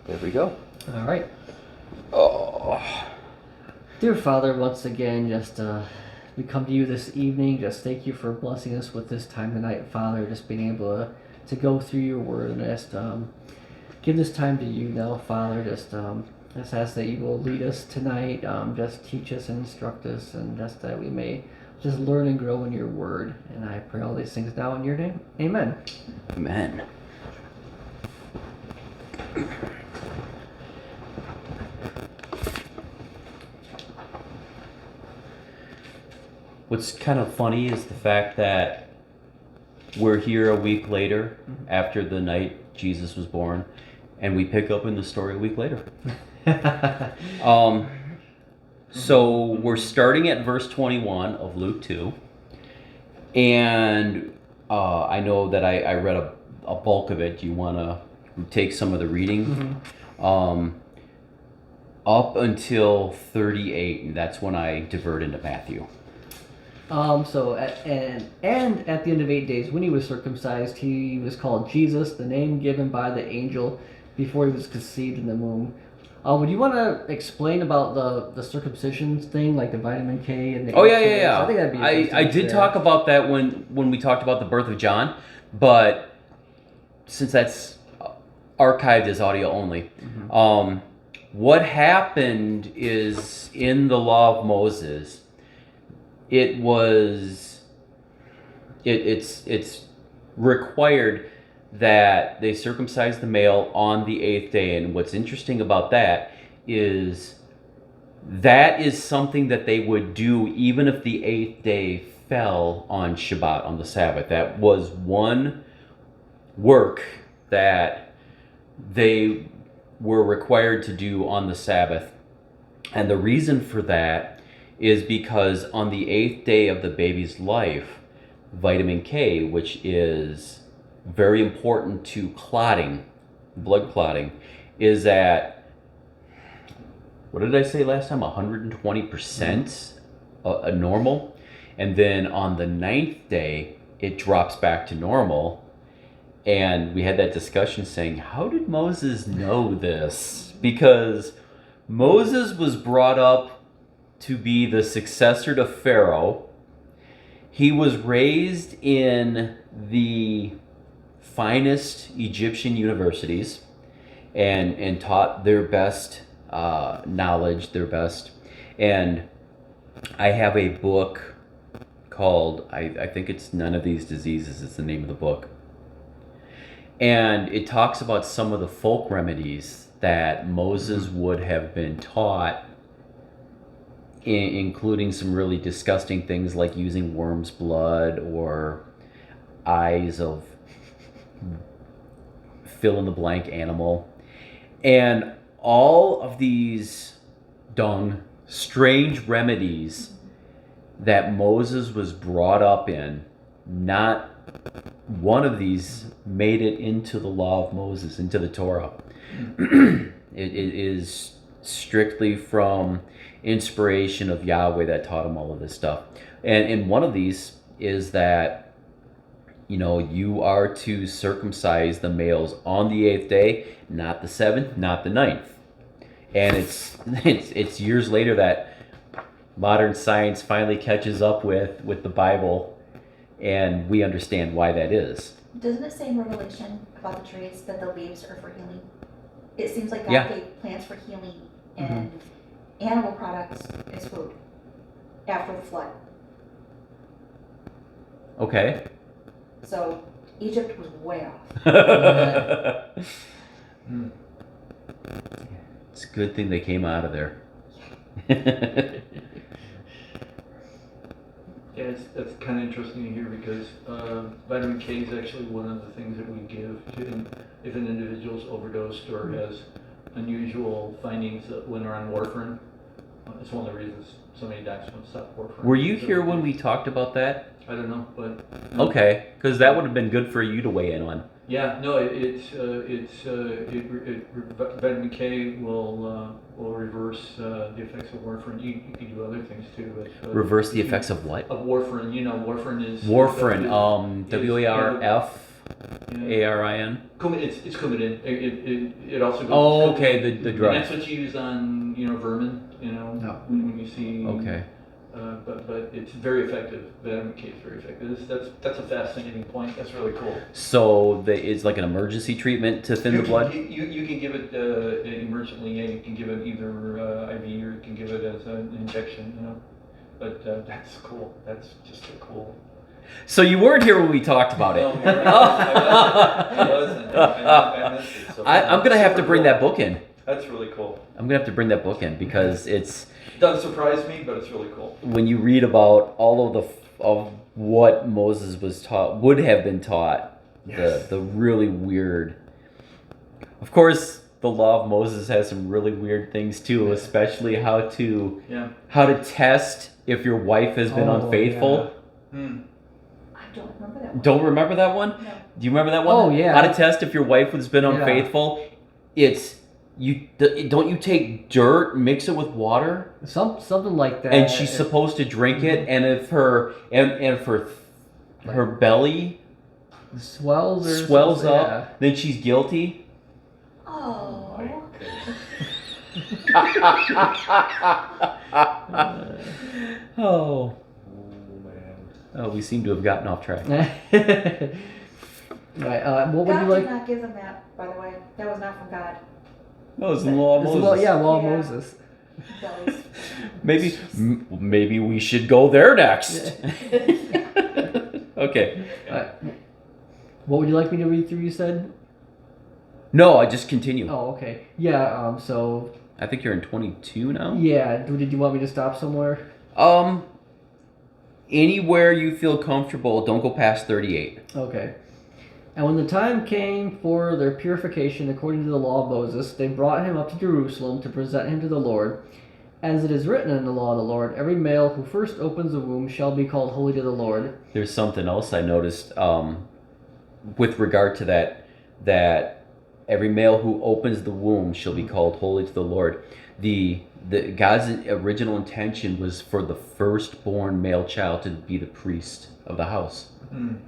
There we go. All right. Oh. Dear Father, once again, we come to you this evening. Just thank you for blessing us with this time tonight, Father. Just being able to go through your word and give this time to you now, Father. Just ask that you will lead us tonight. Just teach us and instruct us, and just that we may just learn and grow in your word. And I pray all these things now in your name. Amen. Amen. What's kind of funny is the fact that we're here a week later after the night Jesus was born, and we pick up in the story a week later. So we're starting at verse 21 of Luke 2, and I know that I read a bulk of it. Do you want to take some of the reading? Up until 38, and that's when I divert into Matthew. At the end of 8 days, when he was circumcised, he was called Jesus, the name given by the angel before he was conceived in the womb. Would you want to explain about the circumcision thing, like the vitamin K and the? Oh yeah. I think that'd be. I did talk about that when we talked about the birth of John, but since that's archived as audio only, what happened is in the law of Moses. It's required that they circumcise the male on the 8th day, and what's interesting about that is something that they would do even if the 8th day fell on Shabbat, on the Sabbath. That was one work that they were required to do on the Sabbath, and the reason for that is because on the 8th day of the baby's life, vitamin K, which is very important to clotting, blood clotting, is at, what did I say last time, 120% a normal, and then on the 9th day, it drops back to normal, and we had that discussion saying, how did Moses know this? Because Moses was brought up to be the successor to Pharaoh. He was raised in the finest Egyptian universities and taught their best knowledge, their best. And I have a book called, I think it's None of These Diseases is the name of the book. And it talks about some of the folk remedies that Moses would have been taught, including some really disgusting things like using worm's blood or eyes of fill-in-the-blank animal. And all of these strange remedies that Moses was brought up in, not one of these made it into the law of Moses, into the Torah. It is strictly from inspiration of Yahweh that taught him all of this stuff. And one of these is that, you are to circumcise the males on the 8th day, not the 7th, not the 9th. And it's years later that modern science finally catches up with the Bible, and we understand why that is. Doesn't it say in Revelation about the trees that the leaves are for healing? It seems like God gave plants for healing and animal products as food after the flood. Okay. So Egypt was way off. It's a good thing they came out of there. Yeah, that's kind of interesting to hear because vitamin K is actually one of the things that we give to if an individual's overdosed or has unusual findings when they're on warfarin. It's one of the reasons so many docs want to stop warfarin. Were you here when we talked about that? I don't know, but okay, because that would have been good for you to weigh in on. Yeah, no, vitamin K will reverse the effects of warfarin. You can do other things too, but reverse the effects of what? Of warfarin. Warfarin is warfarin. WARF. A-R-I-N? It's coumadin. It also goes. Oh, with okay, coumadin. the drug. And that's what you use on vermin. No. When you see. Okay. But it's very effective. Vitamin K is very effective. That's a fascinating point. That's really cool. So it's like an emergency treatment to thin the blood? You can give it emergently. Yeah, you can give it either IV or you can give it as an injection. But that's cool. That's just a cool. So you weren't here when we talked about it. No, you're right. I wasn't. I missed it. So I'm going to have to bring that book in. That's really cool. I'm going to have to bring that book in because it's... Doesn't surprise me, but it's really cool. When you read about all of what Moses was taught, would have been taught, Yes. the really weird... Of course, the law of Moses has some really weird things too, especially how to test if your wife has been unfaithful. Yeah. I don't remember that one. Don't remember that one? No. Do you remember that one? Oh, yeah. How to test if your wife has been Yeah. unfaithful? It's don't you take dirt, mix it with water, Something like that. and she's supposed to drink it, and if her her belly swells or swells something, up, then she's guilty. Oh. Oh, man. oh, we seem to have gotten off track. Right. What would God you like? did not give them that, by the way. That was not from God. No, it's the law of It's Moses. law of Yeah. Moses. Bellies. Maybe we should go there next. Okay. What would you like me to read through? You said. No, I just continue. Oh, okay. Yeah. So. I think you're in 22 now. Yeah. Did you want me to stop somewhere? Anywhere you feel comfortable. Don't go past 38. Okay. And when the time came for their purification according to the law of Moses, they brought him up to Jerusalem to present him to the Lord. As it is written in the law of the Lord, every male who first opens the womb shall be called holy to the Lord. There's something else I noticed with regard to that every male who opens the womb shall be called holy to the Lord. The God's original intention was for the firstborn male child to be the priest of the house. Mm.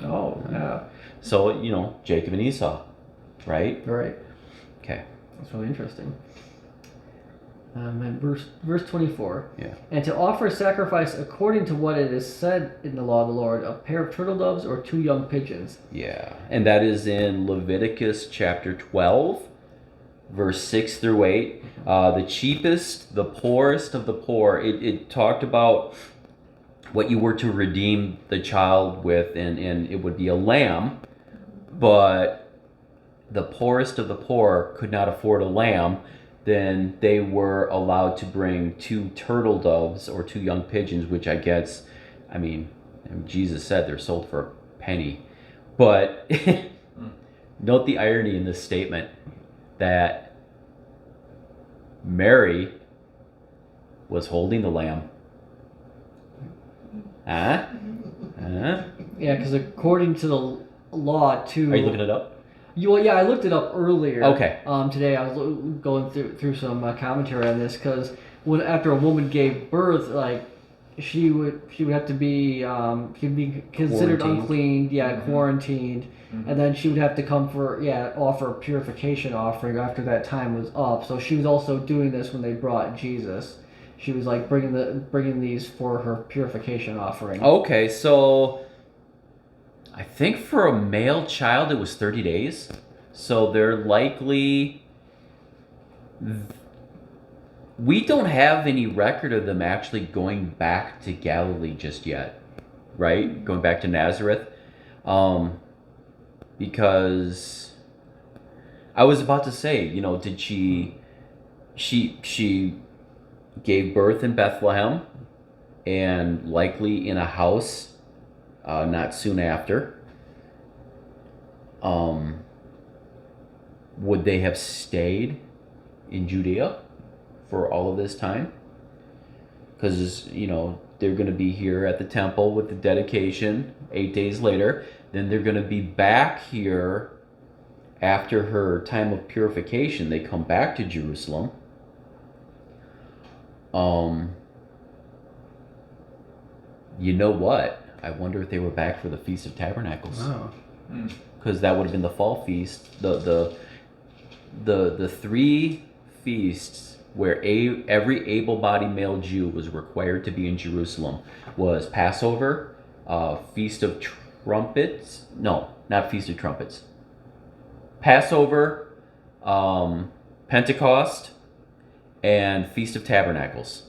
Oh, yeah. So, Jacob and Esau, right? Right. Okay. That's really interesting. And verse 24. Yeah. And to offer sacrifice according to what it is said in the law of the Lord, a pair of turtle doves or 2 young pigeons. Yeah. And that is in Leviticus chapter 12, verse 6 through 8. The cheapest, the poorest of the poor. It talked about what you were to redeem the child with, and it would be a lamb, but the poorest of the poor could not afford a lamb. Then they were allowed to bring 2 turtle doves or 2 young pigeons, which I guess, Jesus said they're sold for a penny. But note the irony in this statement that Mary was holding the lamb. Huh? Yeah, because according to the law, too. Are you looking it up? Well, yeah, I looked it up earlier. Okay. Today I was going through some commentary on this because after a woman gave birth, like she would have to be she'd be considered Quarantined. unclean, quarantined, and then she would have to come offer a purification offering after that time was up. So she was also doing this when they brought Jesus. She was like bringing these for her purification offering. Okay, so I think for a male child it was 30 days. So they're likely... We don't have any record of them actually going back to Galilee just yet, right? Going back to Nazareth. Because I was about to say, did she gave birth in Bethlehem and likely in a house not soon after. Would they have stayed in Judea for all of this time? Because, they're going to be here at the temple with the dedication 8 days later. Then they're going to be back here after her time of purification. They come back to Jerusalem. You know what? I wonder if they were back for the Feast of Tabernacles. Oh. because that would have been the fall feast. The 3 feasts where every able-bodied male Jew was required to be in Jerusalem was Passover, Feast of Trumpets. No, not Feast of Trumpets. Passover, Pentecost, and Feast of Tabernacles.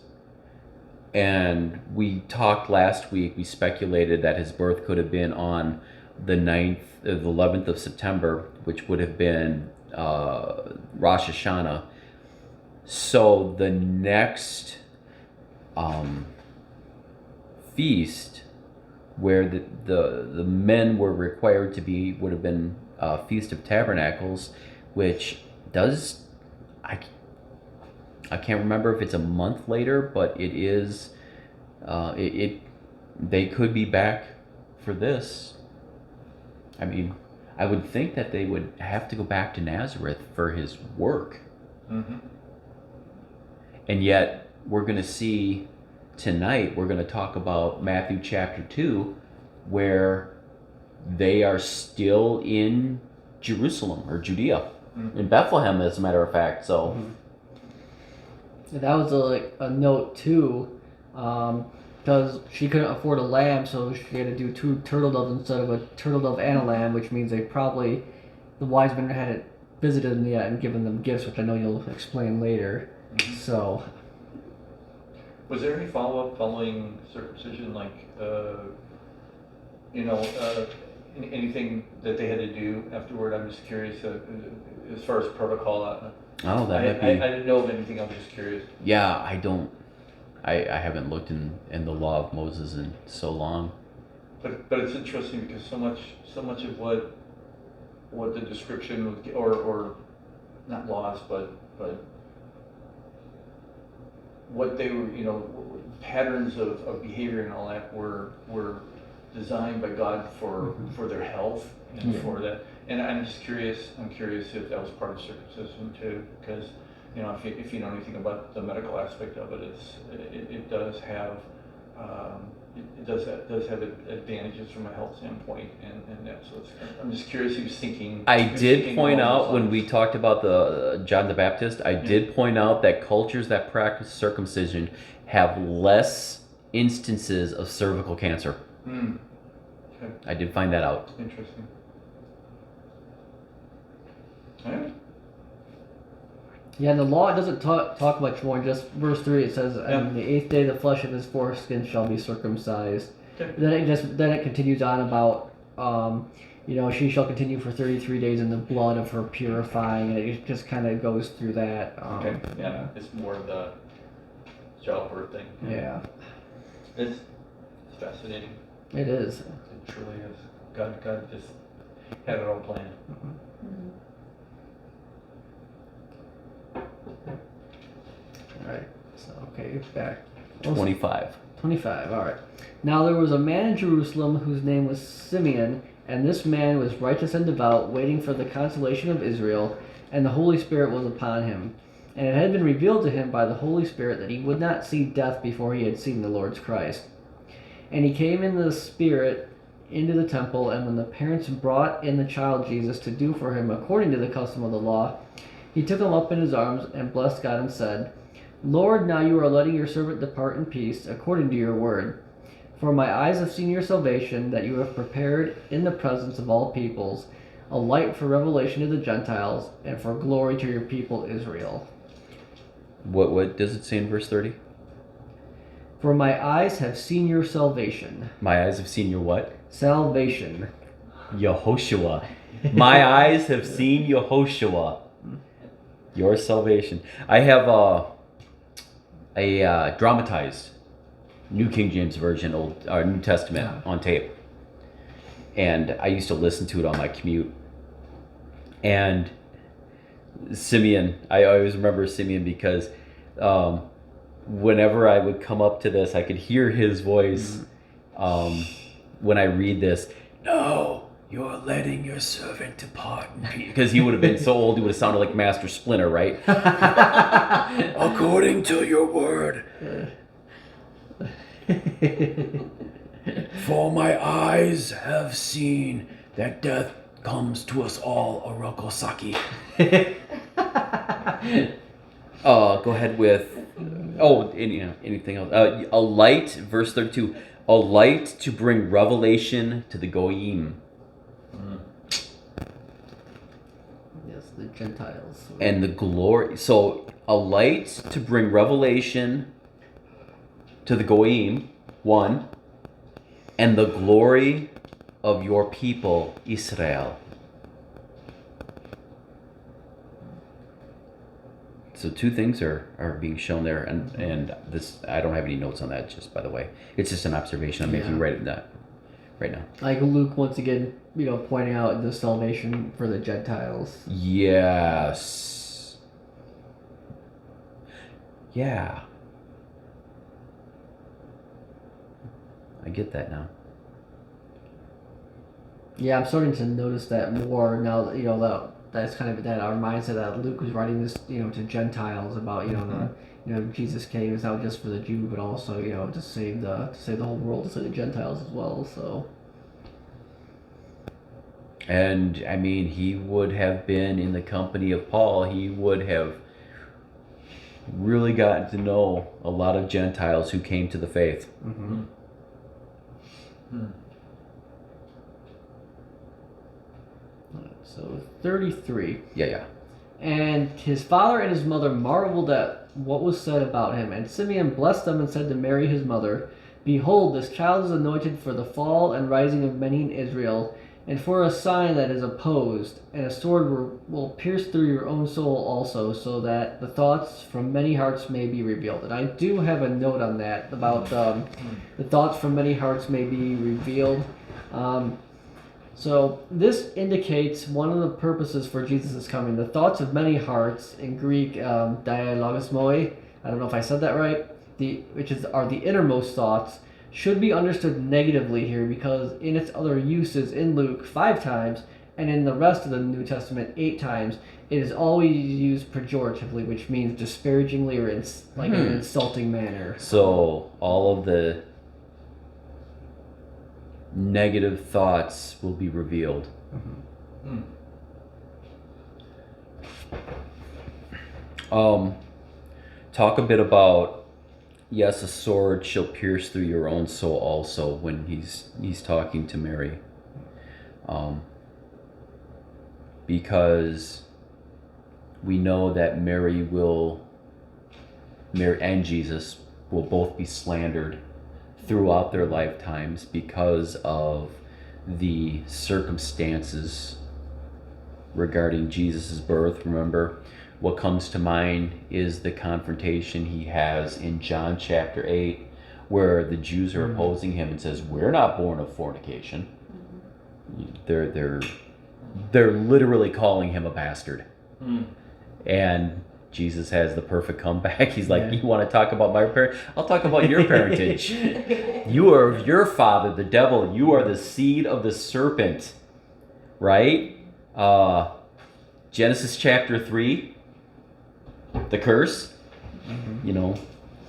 And we talked last week, we speculated that his birth could have been on the 11th of September, which would have been Rosh Hashanah. So the next feast where the men were required to be would have been Feast of Tabernacles, which does, I can't remember if it's a month later, but it is. They could be back for this. I mean, I would think that they would have to go back to Nazareth for his work. Mm-hmm. And yet, we're going to see tonight, we're going to talk about Matthew chapter 2, where they are still in Jerusalem or Judea, in Bethlehem, as a matter of fact. So. And that was a note too, because she couldn't afford a lamb, so she had to do 2 turtle doves instead of a turtle dove and a lamb, which means the wise men hadn't visited them yet and given them gifts, which I know you'll explain later. So, Was there any follow-up following circumcision, like, anything that they had to do afterward? I'm just curious, as far as protocol. Oh, that might be. I didn't know of anything. I'm just curious. Yeah, I don't. I haven't looked in the law of Moses in so long. But it's interesting because so much of what the description would, or not laws, but what they were, patterns of behavior and all that were designed by God for their health and for that. And I'm curious if that was part of circumcision too, because if you know anything about the medical aspect of it, it does have advantages from a health standpoint, and that. So I'm just curious. He was thinking. I did point out when we talked about the John the Baptist. I did point out that cultures that practice circumcision have less instances of cervical cancer. Okay. I did find that out. Interesting. All right. yeah, the law doesn't talk much more. Just verse 3, it says, "On the 8th day, the flesh of his foreskin shall be circumcised." Okay. Then it continues on about, she shall continue for 33 days in the blood of her purifying, and it just kind of goes through that. Okay. Yeah, it's more of the childbirth thing. Yeah. It's fascinating. It is. It truly is. God just had it all planned. All right. So back. 25. 25. All right. Now there was a man in Jerusalem whose name was Simeon, and this man was righteous and devout, waiting for the consolation of Israel, and the Holy Spirit was upon him. And it had been revealed to him by the Holy Spirit that he would not see death before he had seen the Lord's Christ. And he came in the Spirit into the temple, and when the parents brought in the child Jesus to do for him according to the custom of the law, he took him up in his arms and blessed God and said, "Lord, now you are letting your servant depart in peace, according to your word. For my eyes have seen your salvation, that you have prepared in the presence of all peoples, a light for revelation to the Gentiles, and for glory to your people Israel." What does it say in verse 30? For my eyes have seen your salvation. My eyes have seen your what? Salvation. Yehoshua. My eyes have seen Yehoshua. Your salvation. I have a dramatized New King James Version, New Testament on tape. And I used to listen to it on my commute. And Simeon, I always remember Simeon because whenever I would come up to this, I could hear his voice when I read this. "No, you're letting your servant depart in peace." Because he would have been so old, he would have sounded like Master Splinter, right? "According to your word. For my eyes have seen that death comes to us all, Orokosaki. Go ahead with. Anything else? A light, verse 32. A light to bring revelation to the Goyim. Yes, the Gentiles. And the glory. So, a light to bring revelation to the Goyim, one, and the glory of your people, Israel. So two things are being shown there, and this, I don't have any notes on that, just by the way. It's just an observation I'm making right now. Like Luke once again, pointing out the salvation for the Gentiles. Yes. Yeah. I get that now. Yeah, I'm starting to notice that more now that that's kind of that our mindset that Luke was writing this to Gentiles about Jesus came is not just for the Jew but also to save the whole world, to save the Gentiles as well. So. And I mean, he would have been in the company of Paul. He would have really gotten to know a lot of Gentiles who came to the faith. Mm-hmm. So 33. Yeah. And his father and his mother marveled at what was said about him. And Simeon blessed them and said to Mary his mother, Behold, this child is anointed for the fall and rising of many in Israel, and for a sign that is opposed, and a sword will pierce through your own soul also, so that the thoughts from many hearts may be revealed. And I do have a note on that about the thoughts from many hearts may be revealed. So this indicates one of the purposes for Jesus' coming. The thoughts of many hearts, in Greek, dialogismoi, I don't know if I said that right, are the innermost thoughts, should be understood negatively here because in its other uses in Luke 5 times and in the rest of the New Testament 8 times, it is always used pejoratively, which means disparagingly or in an insulting manner. So all of the negative thoughts will be revealed. Talk a bit about, yes, a sword shall pierce through your own soul also, when he's talking to Mary. Because we know that Mary and Jesus will both be slandered throughout their lifetimes because of the circumstances regarding Jesus' birth. Remember, what comes to mind is the confrontation he has in John chapter 8, where the Jews are opposing him and says, we're not born of fornication. They're literally calling him a bastard. And Jesus has the perfect comeback. He's like, you want to talk about my parent? I'll talk about your parentage. You are of your father, the devil. You are the seed of the serpent. Right? Genesis chapter 3, the curse.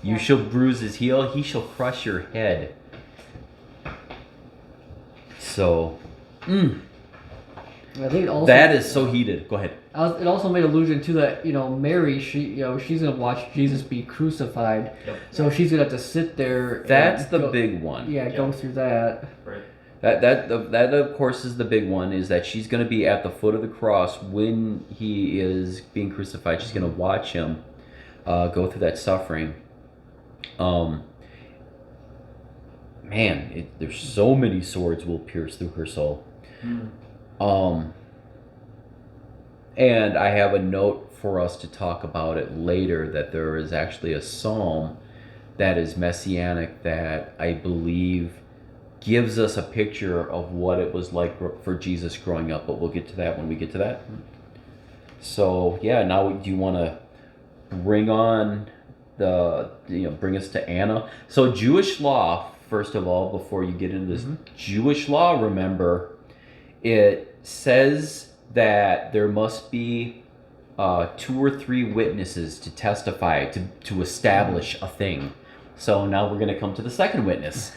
You shall bruise his heel, he shall crush your head. So, I think also, that is so heated. Go ahead. It also made allusion to that, Mary, she's gonna watch Jesus be crucified, so she's gonna have to sit there. That's the big one. Go through that. Right. That of course is the big one, is that she's going to be at the foot of the cross when he is being crucified. She's going to watch him go through that suffering. There's so many swords will pierce through her soul. And I have a note for us to talk about it later, that there is actually a psalm that is messianic that I believe gives us a picture of what it was like for Jesus growing up, but we'll get to that when we get to that. So now do you want to bring on bring us to Anna? So Jewish law, first of all, before you get into this, Jewish law, remember, it says that there must be 2 or 3 witnesses to testify, to establish a thing. So now we're going to come to the second witness.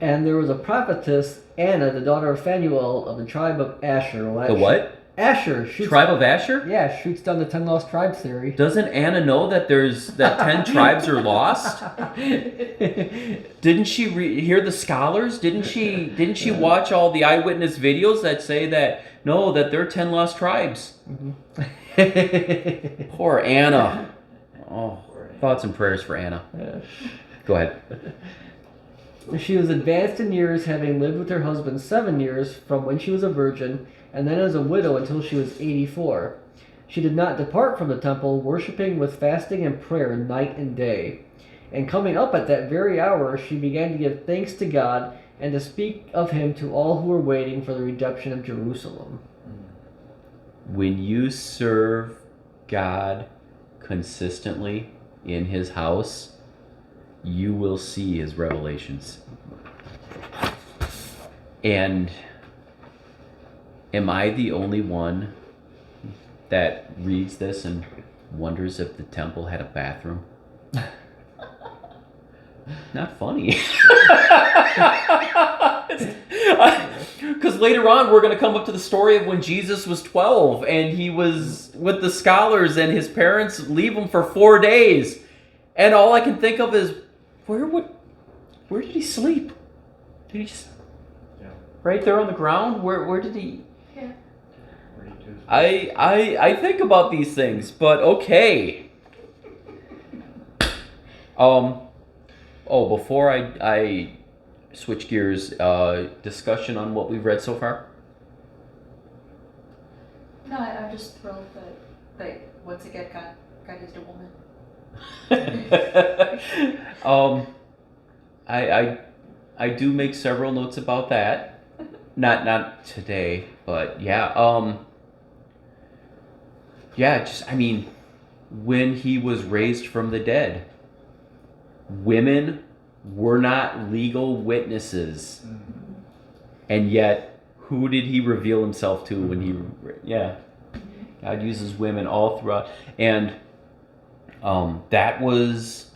And there was a prophetess, Anna, the daughter of Phanuel of the tribe of Asher. Well, The what? Asher. Shoots, Tribe of Asher? Yeah, shoots down the 10 lost tribes theory. Doesn't Anna know that 10 tribes are lost? Didn't she hear the scholars? Didn't she watch all the eyewitness videos that say that there are 10 lost tribes? Mm-hmm. Poor Anna. Oh, thoughts and prayers for Anna. Go ahead. She was advanced in years, having lived with her husband 7 years from when she was a virgin, and then as a widow until she was 84. She did not depart from the temple, worshiping with fasting and prayer night and day. And coming up at that very hour, she began to give thanks to God and to speak of him to all who were waiting for the redemption of Jerusalem. When you serve God consistently in his house, you will see his revelations. And am I the only one that reads this and wonders if the temple had a bathroom? Not funny. Because later on we're going to come up to the story of when Jesus was 12 and he was with the scholars and his parents leave him for 4 days. And all I can think of is, where did he sleep? Did he just right there on the ground? Where did he? Yeah. I think about these things, but okay. Before I switch gears, discussion on what we've read so far. No, I'm just thrilled that once again God used a woman. I do make several notes about that. Not today, but yeah. When he was raised from the dead, women were not legal witnesses. Mm-hmm. And yet, who did he reveal himself to when he... Yeah. God uses women all throughout. And that was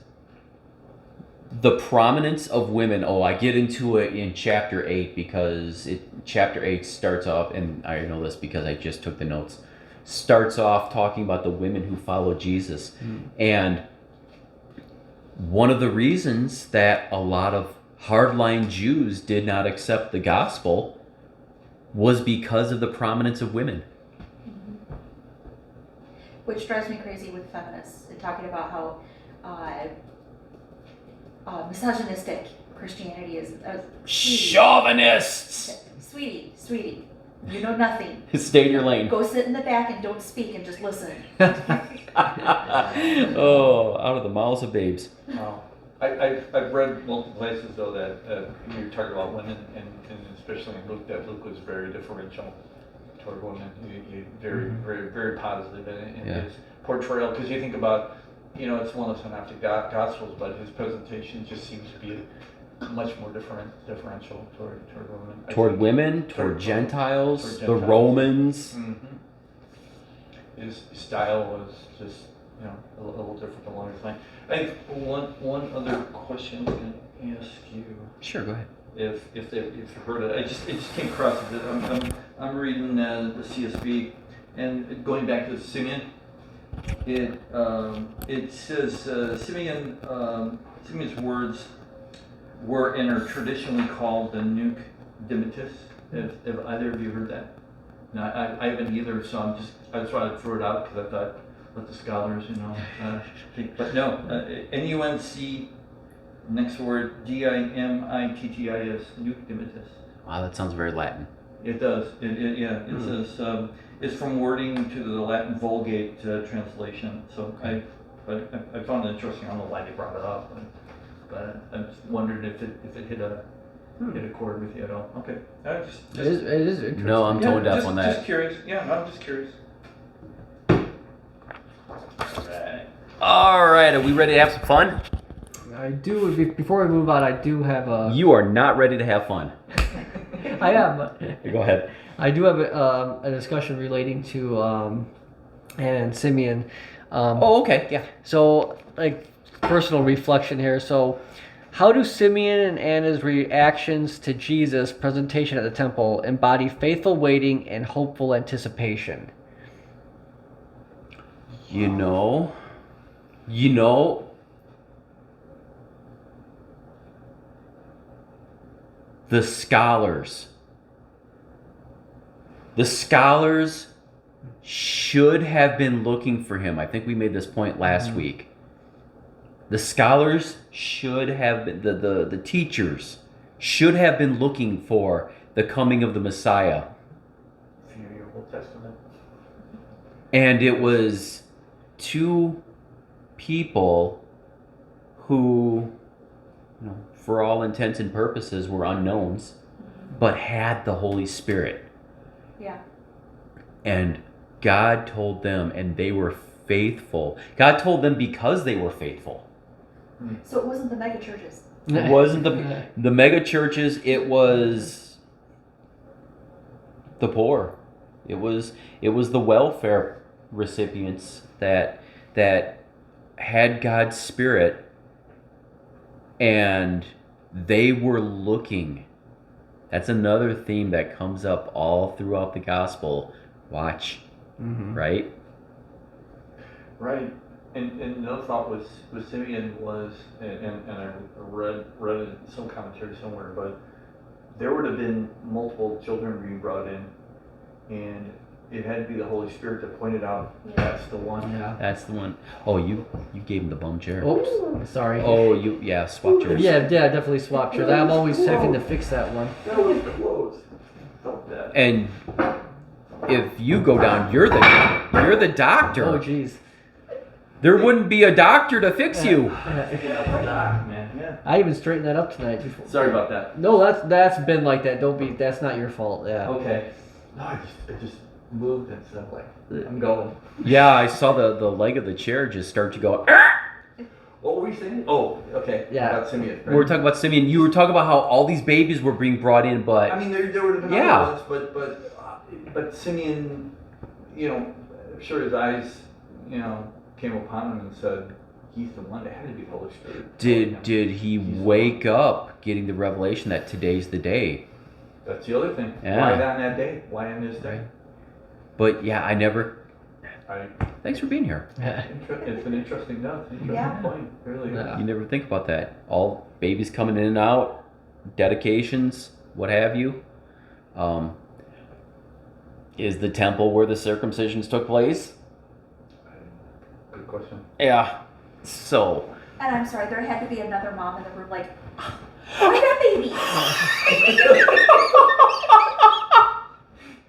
the prominence of women. I get into it in chapter 8 because chapter 8 starts off, and I know this because I just took the notes, starts off talking about the women who followed Jesus. And one of the reasons that a lot of hardline Jews did not accept the gospel was because of the prominence of women. Which drives me crazy with feminists and talking about how misogynistic Christianity is. Chauvinists! Sweetie, you know nothing. Stay in your lane. Go sit in the back and don't speak and just listen. Oh, out of the mouths of babes. Wow. I've read multiple places though that you're talking about women, and especially in Luke, that Luke was very differential toward women. He very, very, very positive in his portrayal. Because you think about, it's one of the synoptic gospels, but his presentation just seems to be much more differential toward women. Toward women, toward Gentiles, the Romans. Mm-hmm. His style was just, a little different along the line. I think one other question I can ask you. Sure, go ahead. If you heard it, it just came across a bit. I'm reading the CSB, and going back to Simeon. It says Simeon's words were and are traditionally called the Nunc Dimittis. Have either of you heard that? No, I haven't either. So I just wanted to throw it out because I thought, let the scholars, think. But no, NUNC. Next word, Dimittis, Nunc Dimittis. Wow, that sounds very Latin. It does. It says it's from wording to the Latin Vulgate translation. So I found it interesting. I don't know why they brought it up, but I just wondered if it hit a chord with you at all. Okay, it is interesting. No, I'm tone deaf on that. Just curious. Yeah, I'm just curious. All right, are we ready to have some fun? I do. Before we move on, I do have a. You are not ready to have fun. I am. Go ahead. I do have a discussion relating to Anna and Simeon. Okay, yeah. So, personal reflection here. So, How do Simeon and Anna's reactions to Jesus' presentation at the temple embody faithful waiting and hopeful anticipation? You know, the scholars should have been looking for him. I think we made this point last week. The scholars should have been, the teachers should have been looking for the coming of the Messiah. Your Old Testament. And it was two people who, for all intents and purposes, were unknowns, but had the Holy Spirit. Yeah. And God told them, and they were faithful. God told them because they were faithful. So it wasn't the mega churches. It wasn't the mega churches. It was the poor. It was the welfare recipients that had God's Spirit, and they were looking. That's another theme that comes up all throughout the gospel. Watch, right? Right. And another thought was Simeon was, and I read it in some commentary somewhere, but there would have been multiple children being brought in, and it had to be the Holy Spirit that pointed out that's the one. Yeah. That's the one. Oh, you gave him the bum chair. Oops. Sorry. Oh, swap chairs. Yeah, definitely swap chairs. I'm always having to fix that one. That was close. Felt that. And if you go down, you're the doctor. Oh, jeez. There wouldn't be a doctor to fix you. Man, yeah. I even straightened that up tonight. Sorry about that. No, that's been like that. That's not your fault. Yeah. Okay. No, I just moved and stuff like I'm going. Yeah, I saw the leg of the chair just start to go. What were we saying? Oh, okay. Yeah. About Simeon. Right? We were talking about Simeon. You were talking about how all these babies were being brought in, but I mean, there would have been Yeah. other ones, but Simeon, I'm sure his eyes, came upon him and said, "He's the one." It had to be the Holy Spirit. did he wake up getting the revelation that today's the day? That's the other thing. Yeah. Why on that day? Why on this day? But yeah, I never. I, Thanks for being here. it's an interesting note. Interesting Yeah. point. Really. Yeah. You never think about that. All babies coming in and out, dedications, what have you. Is the temple where the circumcisions took place? Good question. Yeah. So. And I'm sorry, there had to be another mom in the room like, where's that baby?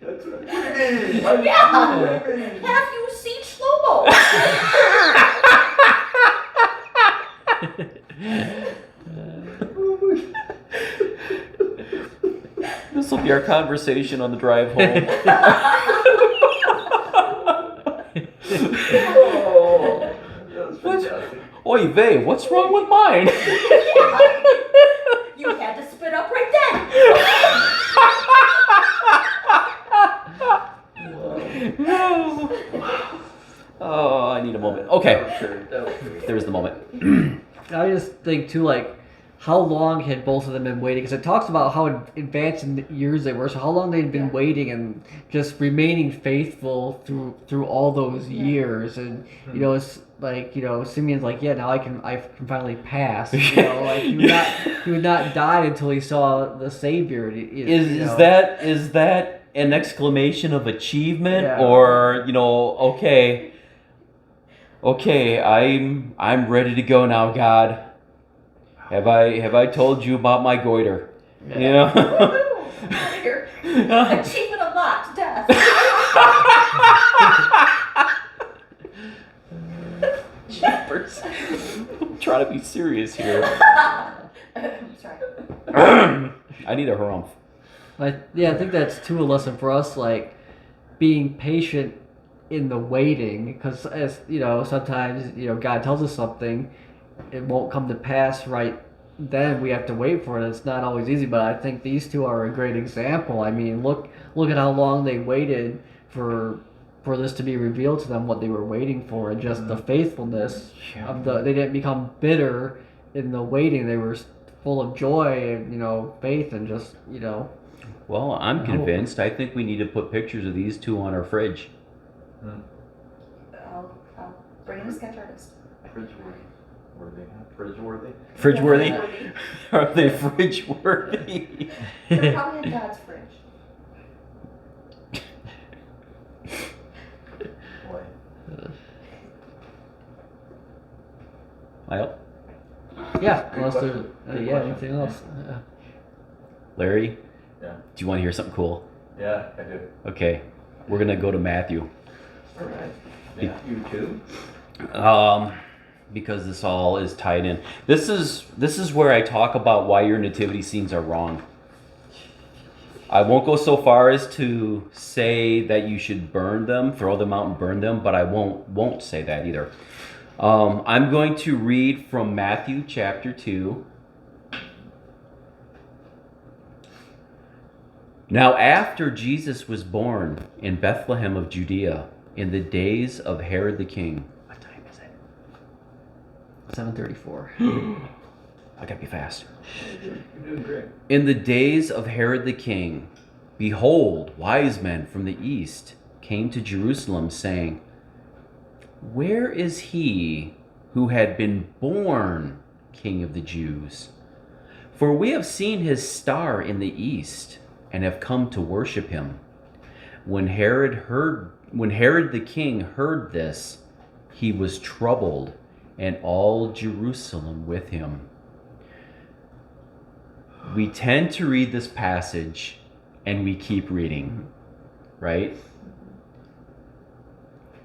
That's right. Yeah. Have you seen Shlomo? This will be our conversation on the drive home. Oh, that was fantastic. Oy vey, what's wrong with mine? You had to spit up right then. Oh, I need a moment. Okay, That was great. there's the moment. I just think too, like, how long had both of them been waiting? Because it talks about how advanced in the years they were. So how long they'd been waiting and just remaining faithful through all those years. And it's like Simeon's like, yeah, now I can finally pass. Like he would not die until he saw the Savior. Is that an exclamation of achievement, Yeah. or okay, I'm ready to go now, God. Have I told you about my goiter? Yeah. Woohoo! Here. Achievement unlocked, death. Jeepers. I'm trying to be serious here. Sorry. I need a harumph. I think that's too a lesson for us, like being patient in the waiting, because as sometimes God tells us something, it won't come to pass right then. We have to wait for it. It's not always easy, but I think these two are a great example. I mean, look at how long they waited for this to be revealed to them, what they were waiting for, and just the faithfulness of they didn't become bitter in the waiting, they were full of joy and faith and just Well, I'm I hope. convinced. I think we need to put pictures of these two on our fridge. I'll bring in a sketch artist. Fridge-worthy? Fridge-worthy? Yeah. Are they fridge-worthy? They're probably in God's fridge. Boy. Well, Yeah, Good unless there's question. Good yeah, question. anything else. Larry, Yeah. do you want to hear something cool? Yeah, I do. Okay, we're gonna go to Matthew. All right. Yeah, you too? Because this all is tied in. This is where I talk about why your nativity scenes are wrong. I won't go so far as to say that you should burn them, throw them out and burn them, but I won't say that either. I'm going to read from Matthew chapter 2. Now after Jesus was born in Bethlehem of Judea in the days of Herod the king. What time is it? 7:34. I gotta be fast. You're doing great. In the days of Herod the king, behold, wise men from the east came to Jerusalem, saying, where is he who had been born King of the Jews? For we have seen his star in the east, and have come to worship him. When Herod the king heard this, he was troubled, and all Jerusalem with him. We tend to read this passage and we keep reading, right?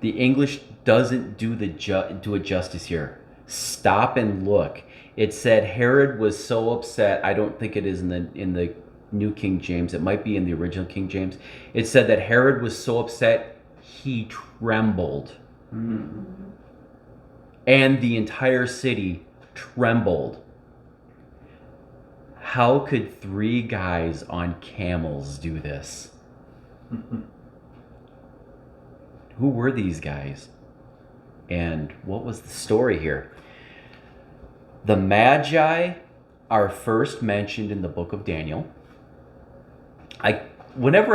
The English doesn't do it justice here. Stop and look. It said Herod was so upset. I don't think it is in the New King James. It might be in the original King James. It said that Herod was so upset he trembled. Mm-hmm. And the entire city trembled. How could 3 guys on camels do this? Who were these guys? And what was the story here? The Magi are first mentioned in the book of Daniel. Whenever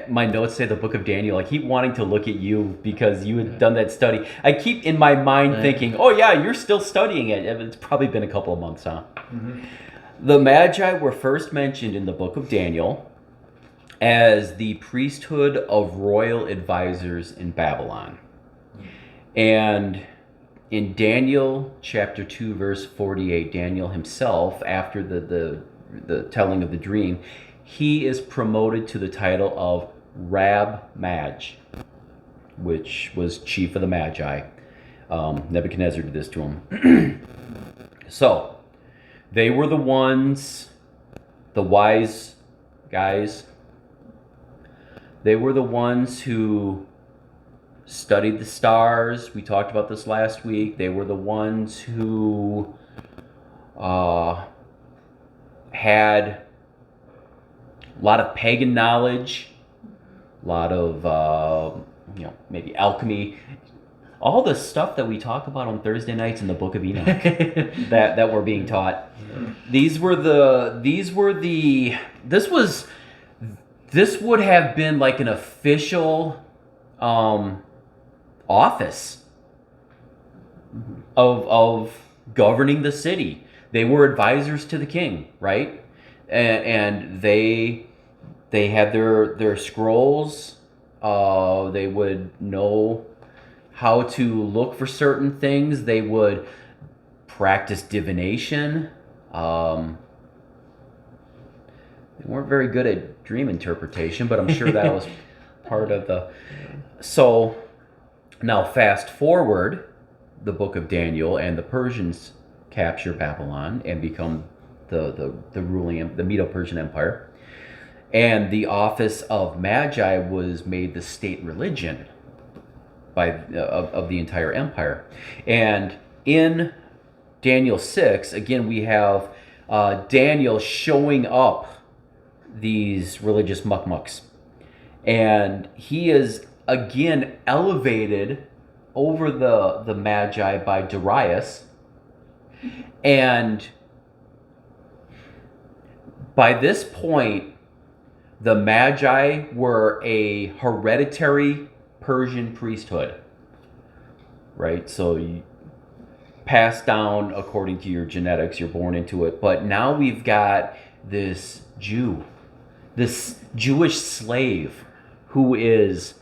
my notes say the book of Daniel, I keep wanting to look at you because you had done that study. I keep in my mind thinking, oh yeah, you're still studying it. It's probably been a couple of months, huh? Mm-hmm. The Magi were first mentioned in the book of Daniel as the priesthood of royal advisors in Babylon. And in Daniel chapter 2 verse 48, Daniel himself, after the telling of the dream, he is promoted to the title of Rab Maj, which was chief of the Magi. Nebuchadnezzar did this to him. So, they were the ones, the wise guys. They were the ones who studied the stars. We talked about this last week. They were the ones who had a lot of pagan knowledge, a lot of maybe alchemy, all the stuff that we talk about on Thursday nights in the Book of Enoch that we're being taught. This would have been like an official office of governing the city. They were advisors to the king, right? And they had their scrolls. They would know how to look for certain things. They would practice divination. They weren't very good at dream interpretation, but I'm sure that was part of the... So, now fast forward the book of Daniel, and the Persians capture Babylon and become the Medo-Persian Empire. And the office of Magi was made the state religion of the entire empire. And in Daniel 6, again, we have Daniel showing up these religious muckmucks. And he is again elevated over the Magi by Darius. And by this point, the Magi were a hereditary Persian priesthood, right? So you pass down according to your genetics, you're born into it. But now we've got this Jew, this Jewish slave who is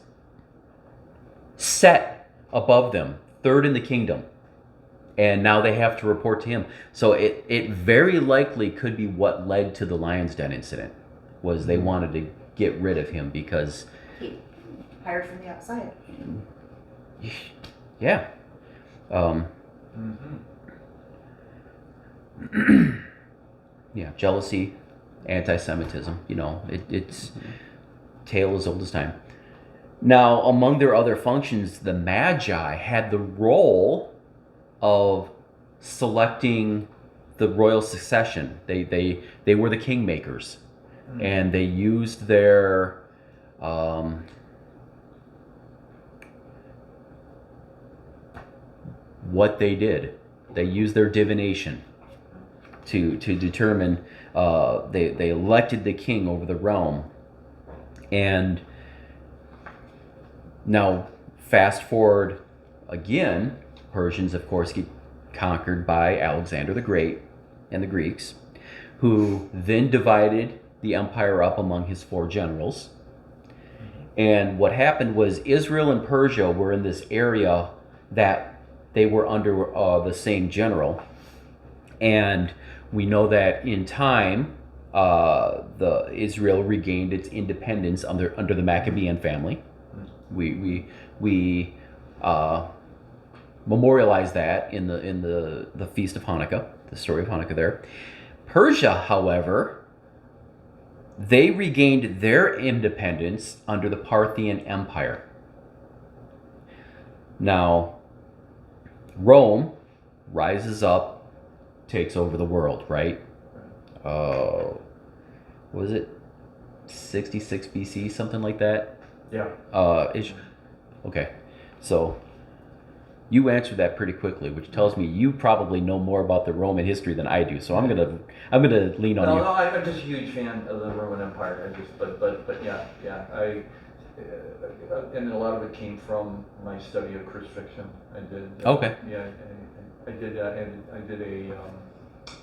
set above them, third in the kingdom. And now they have to report to him. So it very likely could be what led to the Lion's Den incident, was they wanted to get rid of him because, He hired from the outside. yeah. Yeah, jealousy, anti-Semitism, it's tale as old as time. Now, among their other functions, the Magi had the role of selecting the royal succession. They were the kingmakers, and they used their what they did. They used their divination to determine. They elected the king over the realm, and now fast forward again. Persians, of course, get conquered by Alexander the Great and the Greeks, who then divided the empire up among his 4 generals. And what happened was Israel and Persia were in this area that they were under the same general. And we know that in time, the Israel regained its independence under the Maccabean family. We memorialize that in the Feast of Hanukkah, the story of Hanukkah there. Persia, however, they regained their independence under the Parthian Empire. Now, Rome rises up, takes over the world, right? What was it? 66 BC, something like that? Yeah. Okay, so you answered that pretty quickly, which tells me you probably know more about the Roman history than I do. So I'm gonna lean on you. No, I'm just a huge fan of the Roman Empire. But yeah. And a lot of it came from my study of crucifixion. I did. Okay. Yeah, I did. And I did a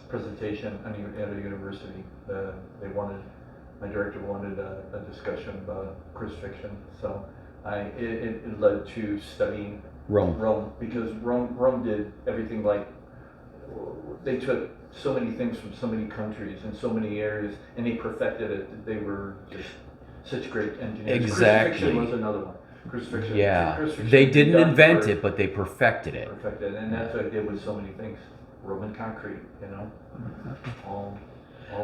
presentation at a university. My director wanted a discussion about crucifixion. So it led to studying Rome, because Rome did everything. Like, they took so many things from so many countries and so many areas, and they perfected it. They were just such great engineers. Exactly. Crucifixion was another one. Crucifixion. Yeah. Crucifixion They didn't done invent for- it, but they perfected it. Perfected, and that's what I did with so many things. Roman concrete, all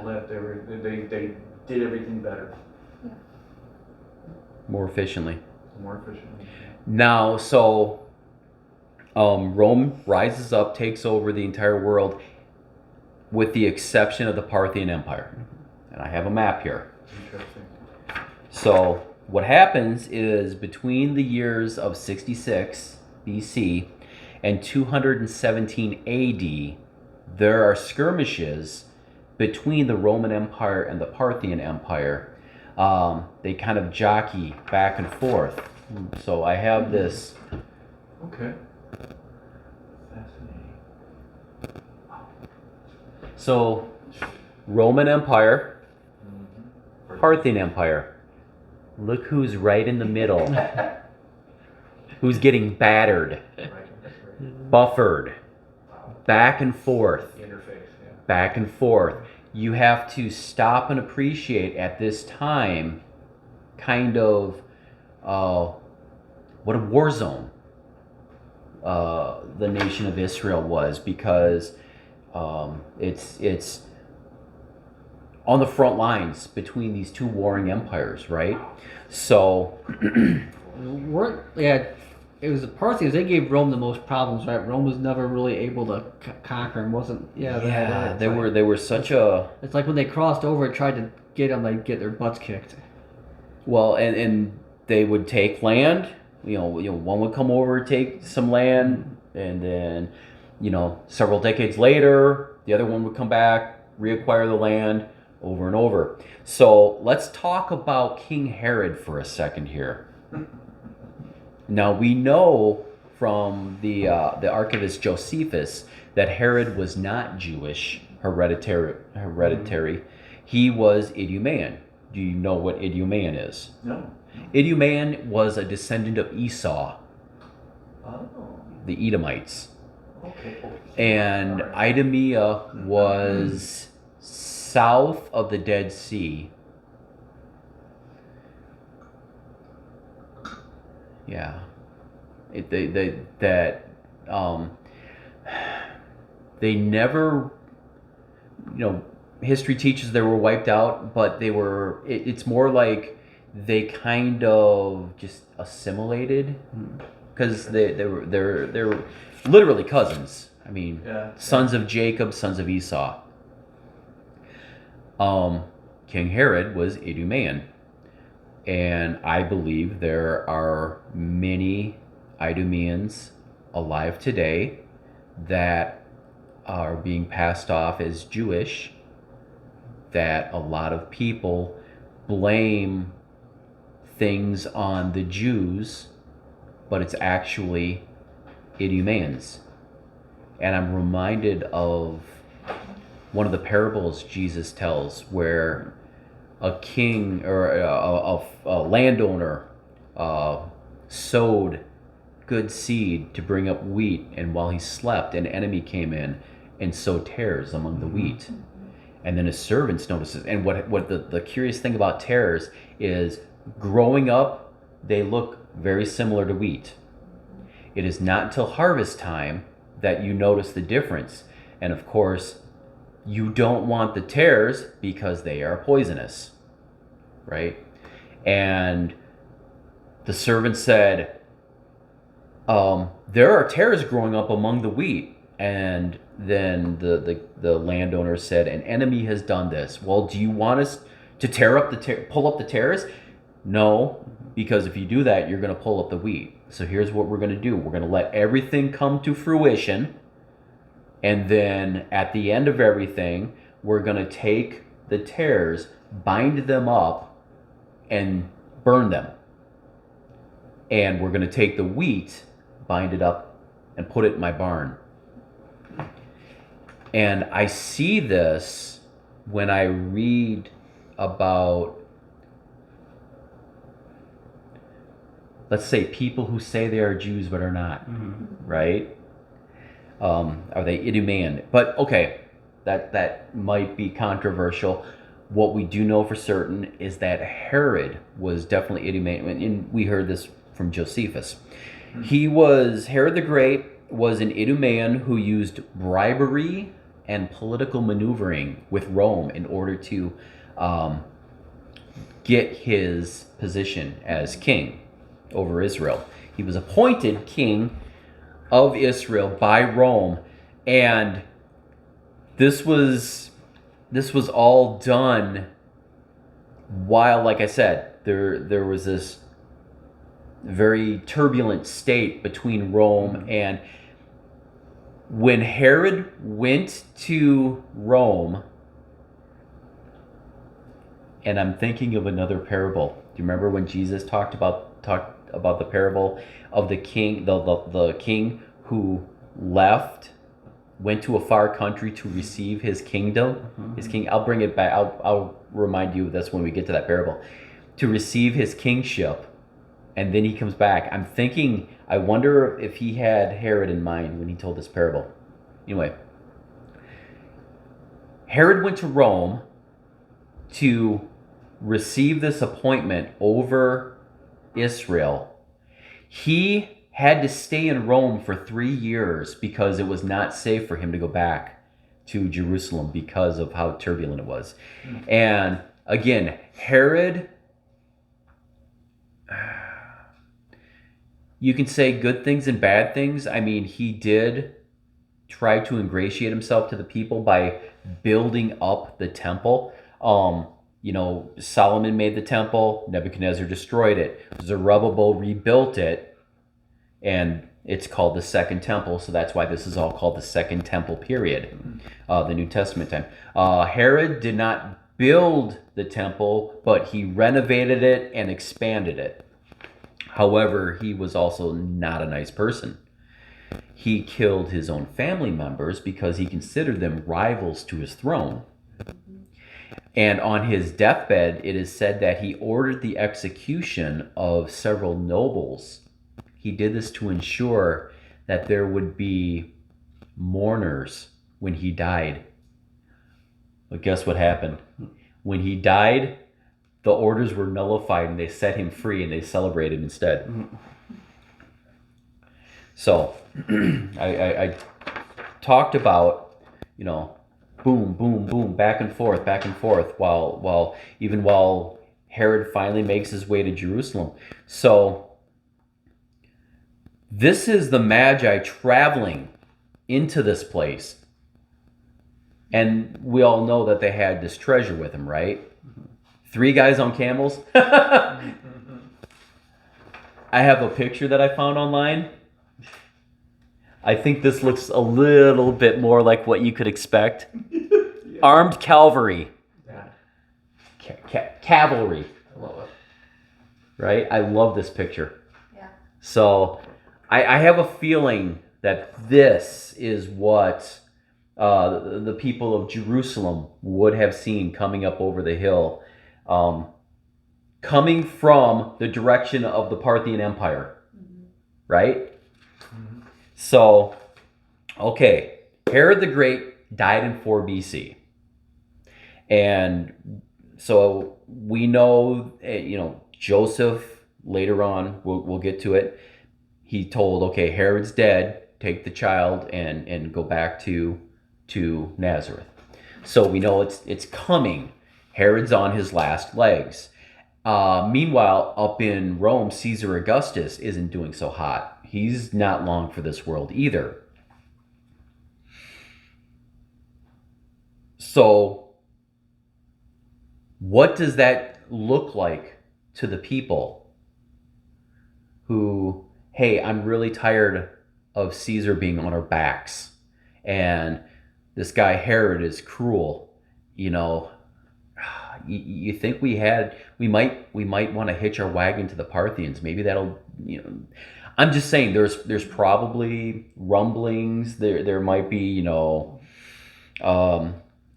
that. They did everything better, More efficiently. more efficiently. Now, so Rome rises up, takes over the entire world, with the exception of the Parthian Empire. And I have a map here. Interesting. So what happens is between the years of 66 BC and 217 AD, there are skirmishes between the Roman Empire and the Parthian Empire. They kind of jockey back and forth. So I have this. Okay. Fascinating. So Roman Empire, Mm-hmm. Parthian Empire. Look who's right in the middle. Who's getting battered, Right. buffered, back and forth. The interface, yeah. Back and forth. You have to stop and appreciate at this time kind of what a war zone the nation of Israel was, because it's on the front lines between these two warring empires, right? So It was the Parthians. They gave Rome the most problems, right? Rome was never really able to conquer and wasn't. they were such a It's like when they crossed over and tried to get them, they'd get their butts kicked. well, and they would take land. One would come over, take some land, and then several decades later, the other one would come back, reacquire the land over and over. So let's talk about King Herod for a second here. Now we know from the archivist Josephus that Herod was not Jewish, hereditary. He was Idumean. Do you know what Idumean is? No. Idumean was a descendant of Esau, Oh. the Edomites. Okay. And All right. Idumea was south of the Dead Sea. Yeah. They never, history teaches they were wiped out, but it's more like they kind of just assimilated, because they're literally cousins. I mean, Yeah. sons of Jacob, sons of Esau. King Herod was Idumean, and I believe there are many Idumeans alive today that are being passed off as Jewish, that a lot of people blame things on the Jews, but it's actually Idumeans. And I'm reminded of one of the parables Jesus tells, where a king or a landowner sowed good seed to bring up wheat, and while he slept, an enemy came in and sowed tares among the wheat. And then his servants notices. And what the curious thing about tares is, growing up, they look very similar to wheat. It is not until harvest time that you notice the difference. And of course, you don't want the tares because they are poisonous, right? And the servant said, there are tares growing up among the wheat. And then the landowner said, an enemy has done this. Well, do you want us to pull up the tares? No, because if you do that, you're going to pull up the wheat. So here's what we're going to do. We're going to let everything come to fruition. And then at the end of everything, we're going to take the tares, bind them up, and burn them. And we're going to take the wheat, bind it up, and put it in my barn. And I see this when I read about, let's say, people who say they are Jews but are not, right? Are they Idumean? But okay, that might be controversial. What we do know for certain is that Herod was definitely Idumean, and we heard this from Josephus. Herod the Great was an Idumean who used bribery and political maneuvering with Rome in order to get his position as king over Israel. He was appointed king of Israel by Rome, and this was all done while, like I said, there was this very turbulent state between Rome and. When Herod went to Rome, and I'm thinking of another parable. Do you remember when Jesus talked about the parable of the king, the king who went to a far country to receive his kingdom, his king. I'll bring it back. I'll remind you of this when we get to that parable. To receive his kingship, and then he comes back. I'm thinking, I wonder if he had Herod in mind when he told this parable. Anyway, Herod went to Rome to receive this appointment over Israel. He had to stay in Rome for 3 years because it was not safe for him to go back to Jerusalem because of how turbulent it was. And again, Herod, you can say good things and bad things. I mean, he did try to ingratiate himself to the people by building up the temple. Solomon made the temple, Nebuchadnezzar destroyed it, Zerubbabel rebuilt it, and It's called the Second Temple, so that's why this is all called the Second Temple period, the New Testament time. Herod did not build the temple, but he renovated it and expanded it. However, he was also not a nice person. He killed his own family members because he considered them rivals to his throne. And on his deathbed, it is said that he ordered the execution of several nobles. He did this to ensure that there would be mourners when he died. But guess what happened? When he died, the orders were nullified and they set him free and they celebrated instead. So I talked about, boom, boom, boom, back and forth, while Herod finally makes his way to Jerusalem. So this is the Magi traveling into this place. And we all know that they had this treasure with them, right? 3 guys on camels. I have a picture that I found online. I think this looks a little bit more like what you could expect. Yeah. Armed cavalry. Yeah. Cavalry. I love it. Right? I love this picture. Yeah. So I have a feeling that this is what the people of Jerusalem would have seen coming up over the hill, coming from the direction of the Parthian Empire. Right? So, okay, Herod the Great died in 4 BC. And so we know, Joseph, later on, we'll get to it, he told, okay, Herod's dead, take the child and go back to Nazareth. So we know it's coming. Herod's on his last legs. Meanwhile, up in Rome, Caesar Augustus isn't doing so hot. He's not long for this world either. So, what does that look like to the people who, hey, I'm really tired of Caesar being on our backs, and this guy Herod is cruel, You think we might want to hitch our wagon to the Parthians? Maybe that'll, I'm just saying there's probably rumblings. There might be,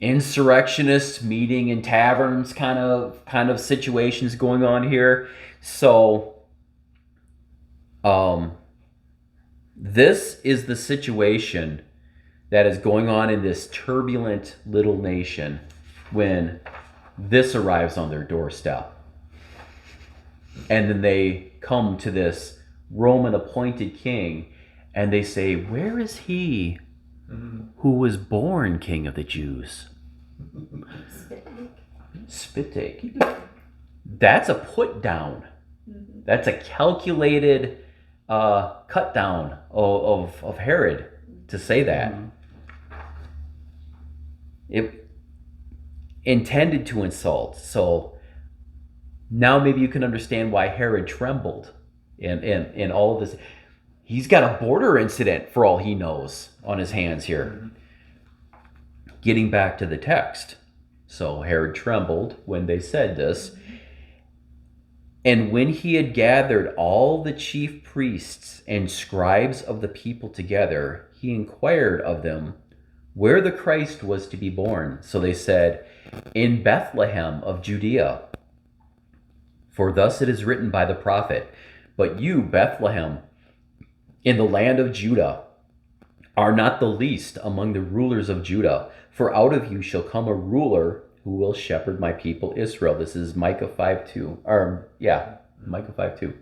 insurrectionists meeting in taverns kind of situations going on here. So this is the situation that is going on in this turbulent little nation when this arrives on their doorstep. And then they come to this Roman appointed king and they say, where is he who was born king of the Jews? Spit take. That's a put down. That's a calculated cut down of Herod to say that. It intended to insult. So now maybe you can understand why Herod trembled in all of this. He's got a border incident for all he knows on his hands here. Getting back to the text. So Herod trembled when they said this. And when he had gathered all the chief priests and scribes of the people together, he inquired of them where the Christ was to be born. So they said, in Bethlehem of Judea. For thus it is written by the prophet, but you, Bethlehem, in the land of Judah, are not the least among the rulers of Judah, for out of you shall come a ruler who will shepherd my people Israel. This is Micah 5:2. Micah 5:2.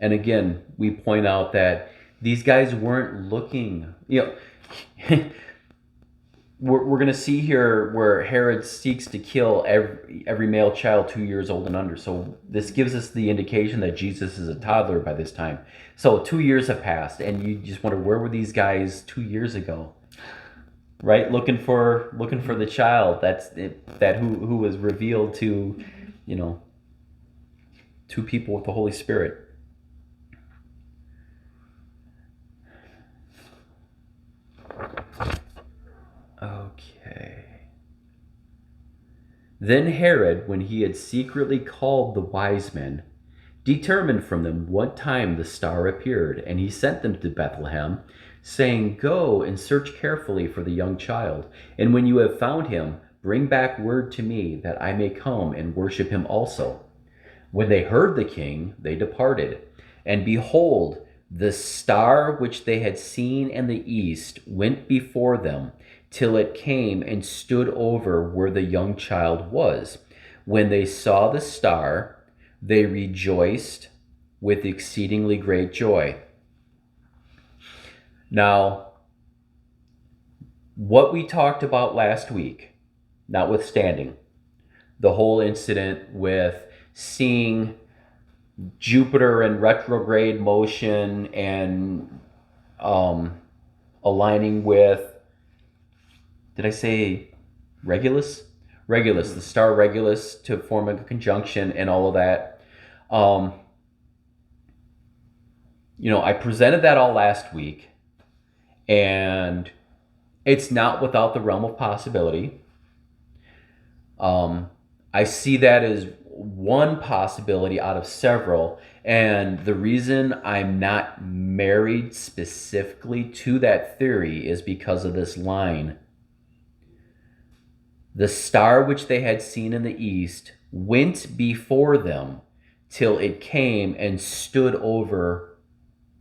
And again, we point out that these guys weren't looking, we're going to see here where Herod seeks to kill every male child 2 years old and under. So this gives us the indication that Jesus is a toddler by this time. So 2 years have passed, and you just wonder, where were these guys 2 years ago? right? Looking for the child. That's it, that who was revealed to, you know, to people with the Holy Spirit. Okay. Then Herod, when he had secretly called the wise men, determined from them what time the star appeared, and he sent them to Bethlehem, saying, "Go and search carefully for the young child, and when you have found him, bring back word to me, that I may come and worship him also." When they heard the king, they departed. And behold, the star which they had seen in the east went before them, till it came and stood over where the young child was. When they saw the star, they rejoiced with exceedingly great joy. Now, what we talked about last week, notwithstanding, the whole incident with seeing Jupiter in retrograde motion and aligning with, did I say Regulus? Regulus, the star Regulus, to form a conjunction and all of that. I presented that all last week, and it's not without the realm of possibility. I see that as one possibility out of several, and the reason I'm not married specifically to that theory is because of this line. The star which they had seen in the east went before them till it came and stood over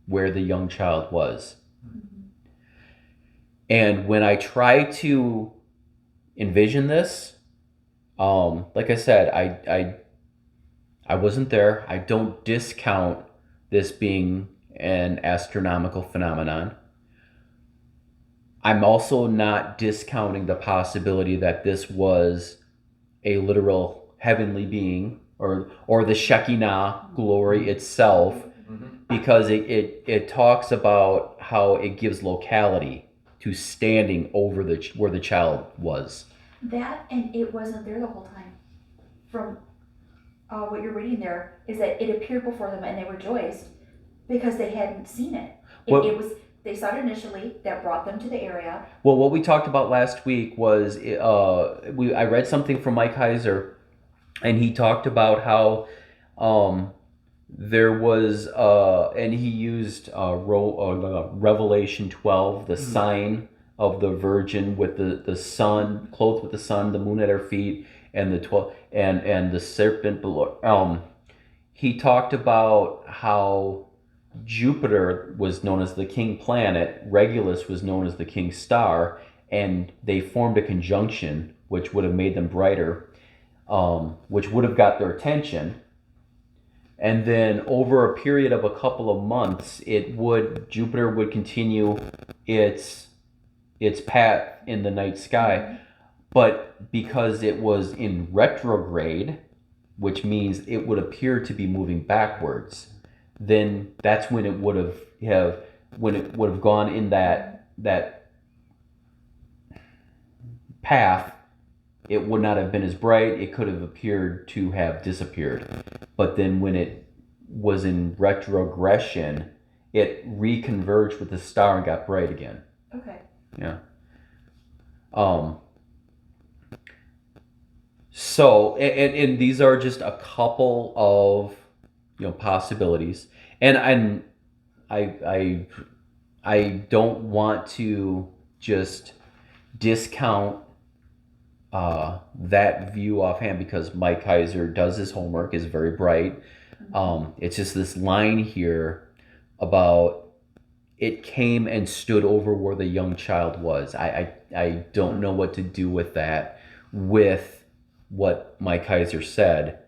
where the young child was. And when I try to envision this, like I said, I wasn't there. I don't discount this being an astronomical phenomenon. I'm also not discounting the possibility that this was a literal heavenly being or the Shekinah glory itself, because it talks about how it gives locality to standing over where the child was. That, and it wasn't there the whole time. From what you're reading there, is that it appeared before them and they rejoiced because they hadn't seen it. It was, they saw it initially, that brought them to the area. Well, what we talked about last week was I read something from Mike Heiser, and he talked about how there was and he used Revelation 12, the sign of the Virgin with the sun, clothed with the sun, the moon at her feet, and the 12 and the serpent below. He talked about how Jupiter was known as the king planet, Regulus was known as the king star, and they formed a conjunction which would have made them brighter, which would have got their attention. And then over a period of a couple of months, Jupiter would continue its path in the night sky. But because it was in retrograde, which means it would appear to be moving backwards, then that's when it would have gone in that path. It would not have been as bright. It could have appeared to have disappeared. But then when it was in retrogression, it reconverged with the star and got bright again. Okay. Yeah. So, and these are just a couple of possibilities, and I don't want to just discount that view offhand, because Mike Heiser does his homework, is very bright. It's just this line here about it came and stood over where the young child was. I don't know what to do with that, with what Mike Heiser said.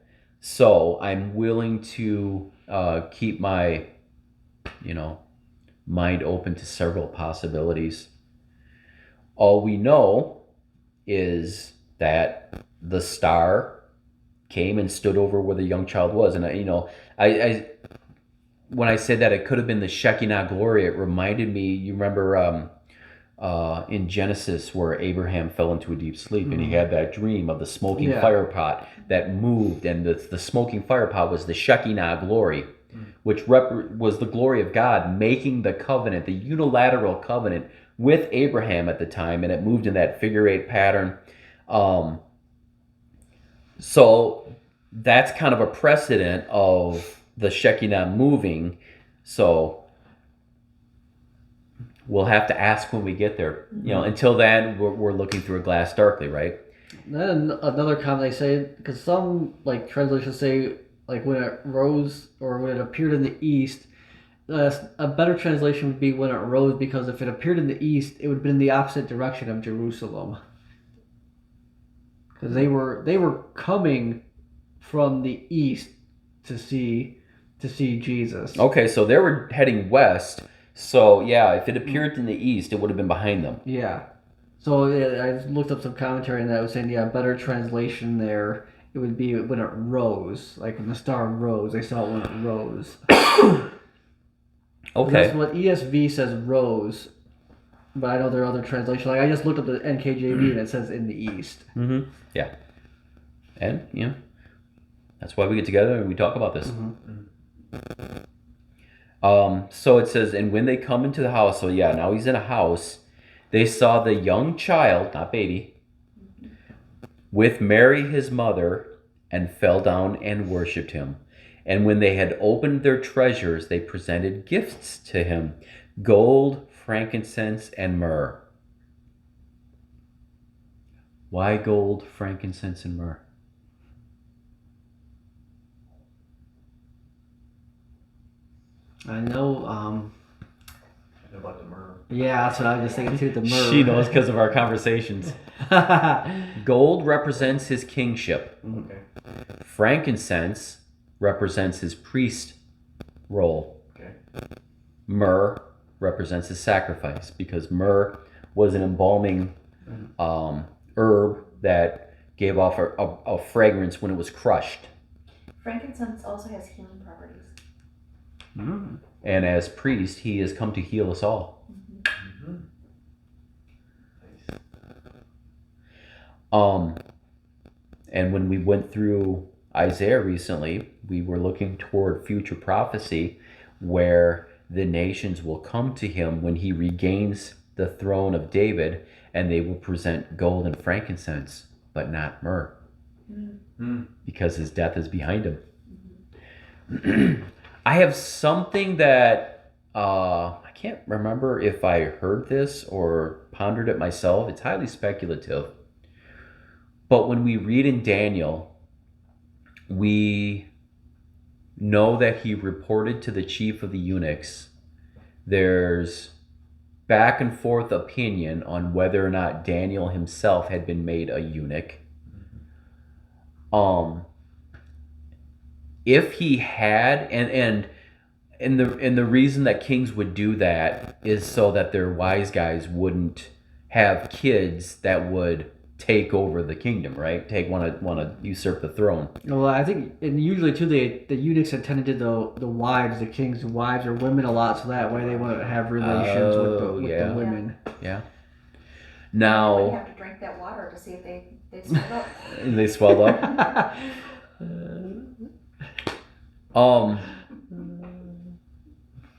So I'm willing to keep my mind open to several possibilities. All we know is that the star came and stood over where the young child was, and I when I said that it could have been the Shekinah glory, it reminded me. You remember in Genesis where Abraham fell into a deep sleep and he had that dream of the smoking Yeah. fire pot that moved, and the smoking fire pot was the Shekinah glory, which was the glory of God making the covenant, the unilateral covenant with Abraham at the time, and it moved in that figure eight pattern. So that's kind of a precedent of the Shekinah moving. So we'll have to ask when we get there. You know, until then, we're looking through a glass darkly, right? Then another comment they say, because some like translations say like when it rose or when it appeared in the east. A better translation would be when it rose, because if it appeared in the east, it would have been in the opposite direction of Jerusalem. Because they were coming from the east to see Jesus. Okay, so they were heading west. So yeah, if it appeared in the east, it would have been behind them. Yeah. So I looked up some commentary and that was saying, yeah, a better translation there, it would be when it rose, like when the star rose. They saw it when it rose. Okay. That's what ESV says rose, but I know there are other translations. Like I just looked up the NKJV and it says in the east. Mm-hmm. Yeah. And you know, that's why we get together and we talk about this. So it says, and when they come into the house, so yeah, now he's in a house. They saw the young child, not baby, with Mary his mother, and fell down and worshipped him. And when they had opened their treasures, they presented gifts to him: gold, frankincense, and myrrh. Why gold, frankincense, and myrrh? I know. About the myrrh. Yeah, that's what I was just thinking too. The myrrh. She knows because of our conversations. Gold represents his kingship. Okay. Frankincense represents his priest role. Okay. Myrrh represents his sacrifice, because myrrh was an embalming herb that gave off a fragrance when it was crushed. Frankincense also has healing properties. Mm. And as priest, he has come to heal us all. And when we went through Isaiah recently, we were looking toward future prophecy where the nations will come to him when he regains the throne of David, and they will present gold and frankincense, but not myrrh, because his death is behind him. I have something that I can't remember if I heard this or pondered it myself. It's highly speculative. But when we read in Daniel, we know that he reported to the chief of the eunuchs. There's back and forth opinion on whether or not Daniel himself had been made a eunuch. If he had, and the reason that kings would do that is so that their wise guys wouldn't have kids that would take over the kingdom, right? Want to usurp the throne. Well, I think, and usually too, the eunuchs had tended to the wives, the king's wives or women a lot, so that way they wouldn't have relations with the women. Yeah. But you Now have to drink that water to see if they swell up. they swelled up.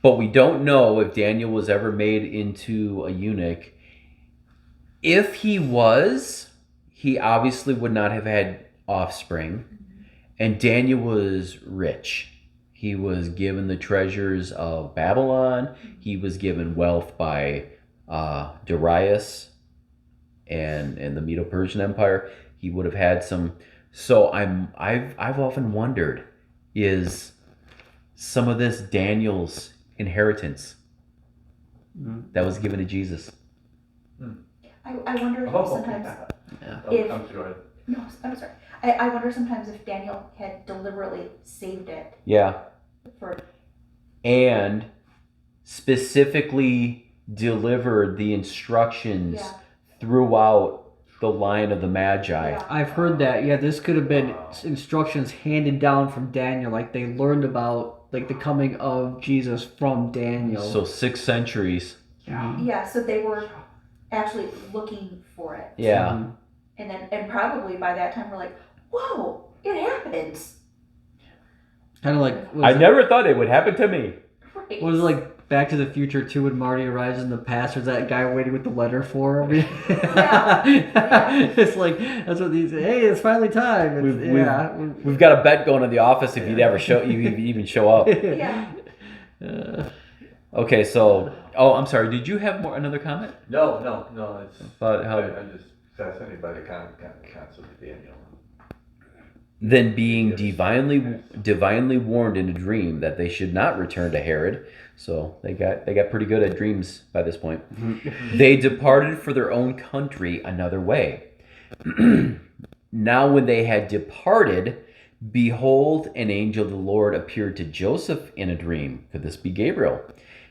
But we don't know if Daniel was ever made into a eunuch. If he was, he obviously would not have had offspring. And Daniel was rich. He was given the treasures of Babylon. He was given wealth by Darius and the Medo-Persian Empire. He would have had some. So I've often wondered, is some of this Daniel's inheritance that was given to Jesus? I wonder if sometimes. Yeah. If, I'm sorry. no, I'm sorry. I wonder sometimes if Daniel had deliberately saved it Yeah. for. And specifically delivered the instructions throughout the line of the Magi. Yeah. I've heard that. Yeah, this could have been instructions handed down from Daniel, like they learned about like the coming of Jesus from Daniel. So 6 centuries. yeah. Yeah, so they were actually looking for it. Yeah. And probably by that time we're like, whoa, it happens. Kind of like I never thought it would happen to me. Right. Was it like Back to the Future 2 when Marty arrives in the past? There's that guy waiting with the letter for him. Yeah. It's like that's what these. Hey, it's finally time. It's, We've got a bet going in the office if you'd ever even show up. Yeah. Okay, so I'm sorry. Did you have another comment? No. It's About how I just fascinated by the concept of Daniel. then being divinely warned in a dream that they should not return to Herod. So they got pretty good at dreams by this point. They departed for their own country another way. Now when they had departed, behold, an angel of the Lord appeared to Joseph in a dream. Could this be Gabriel?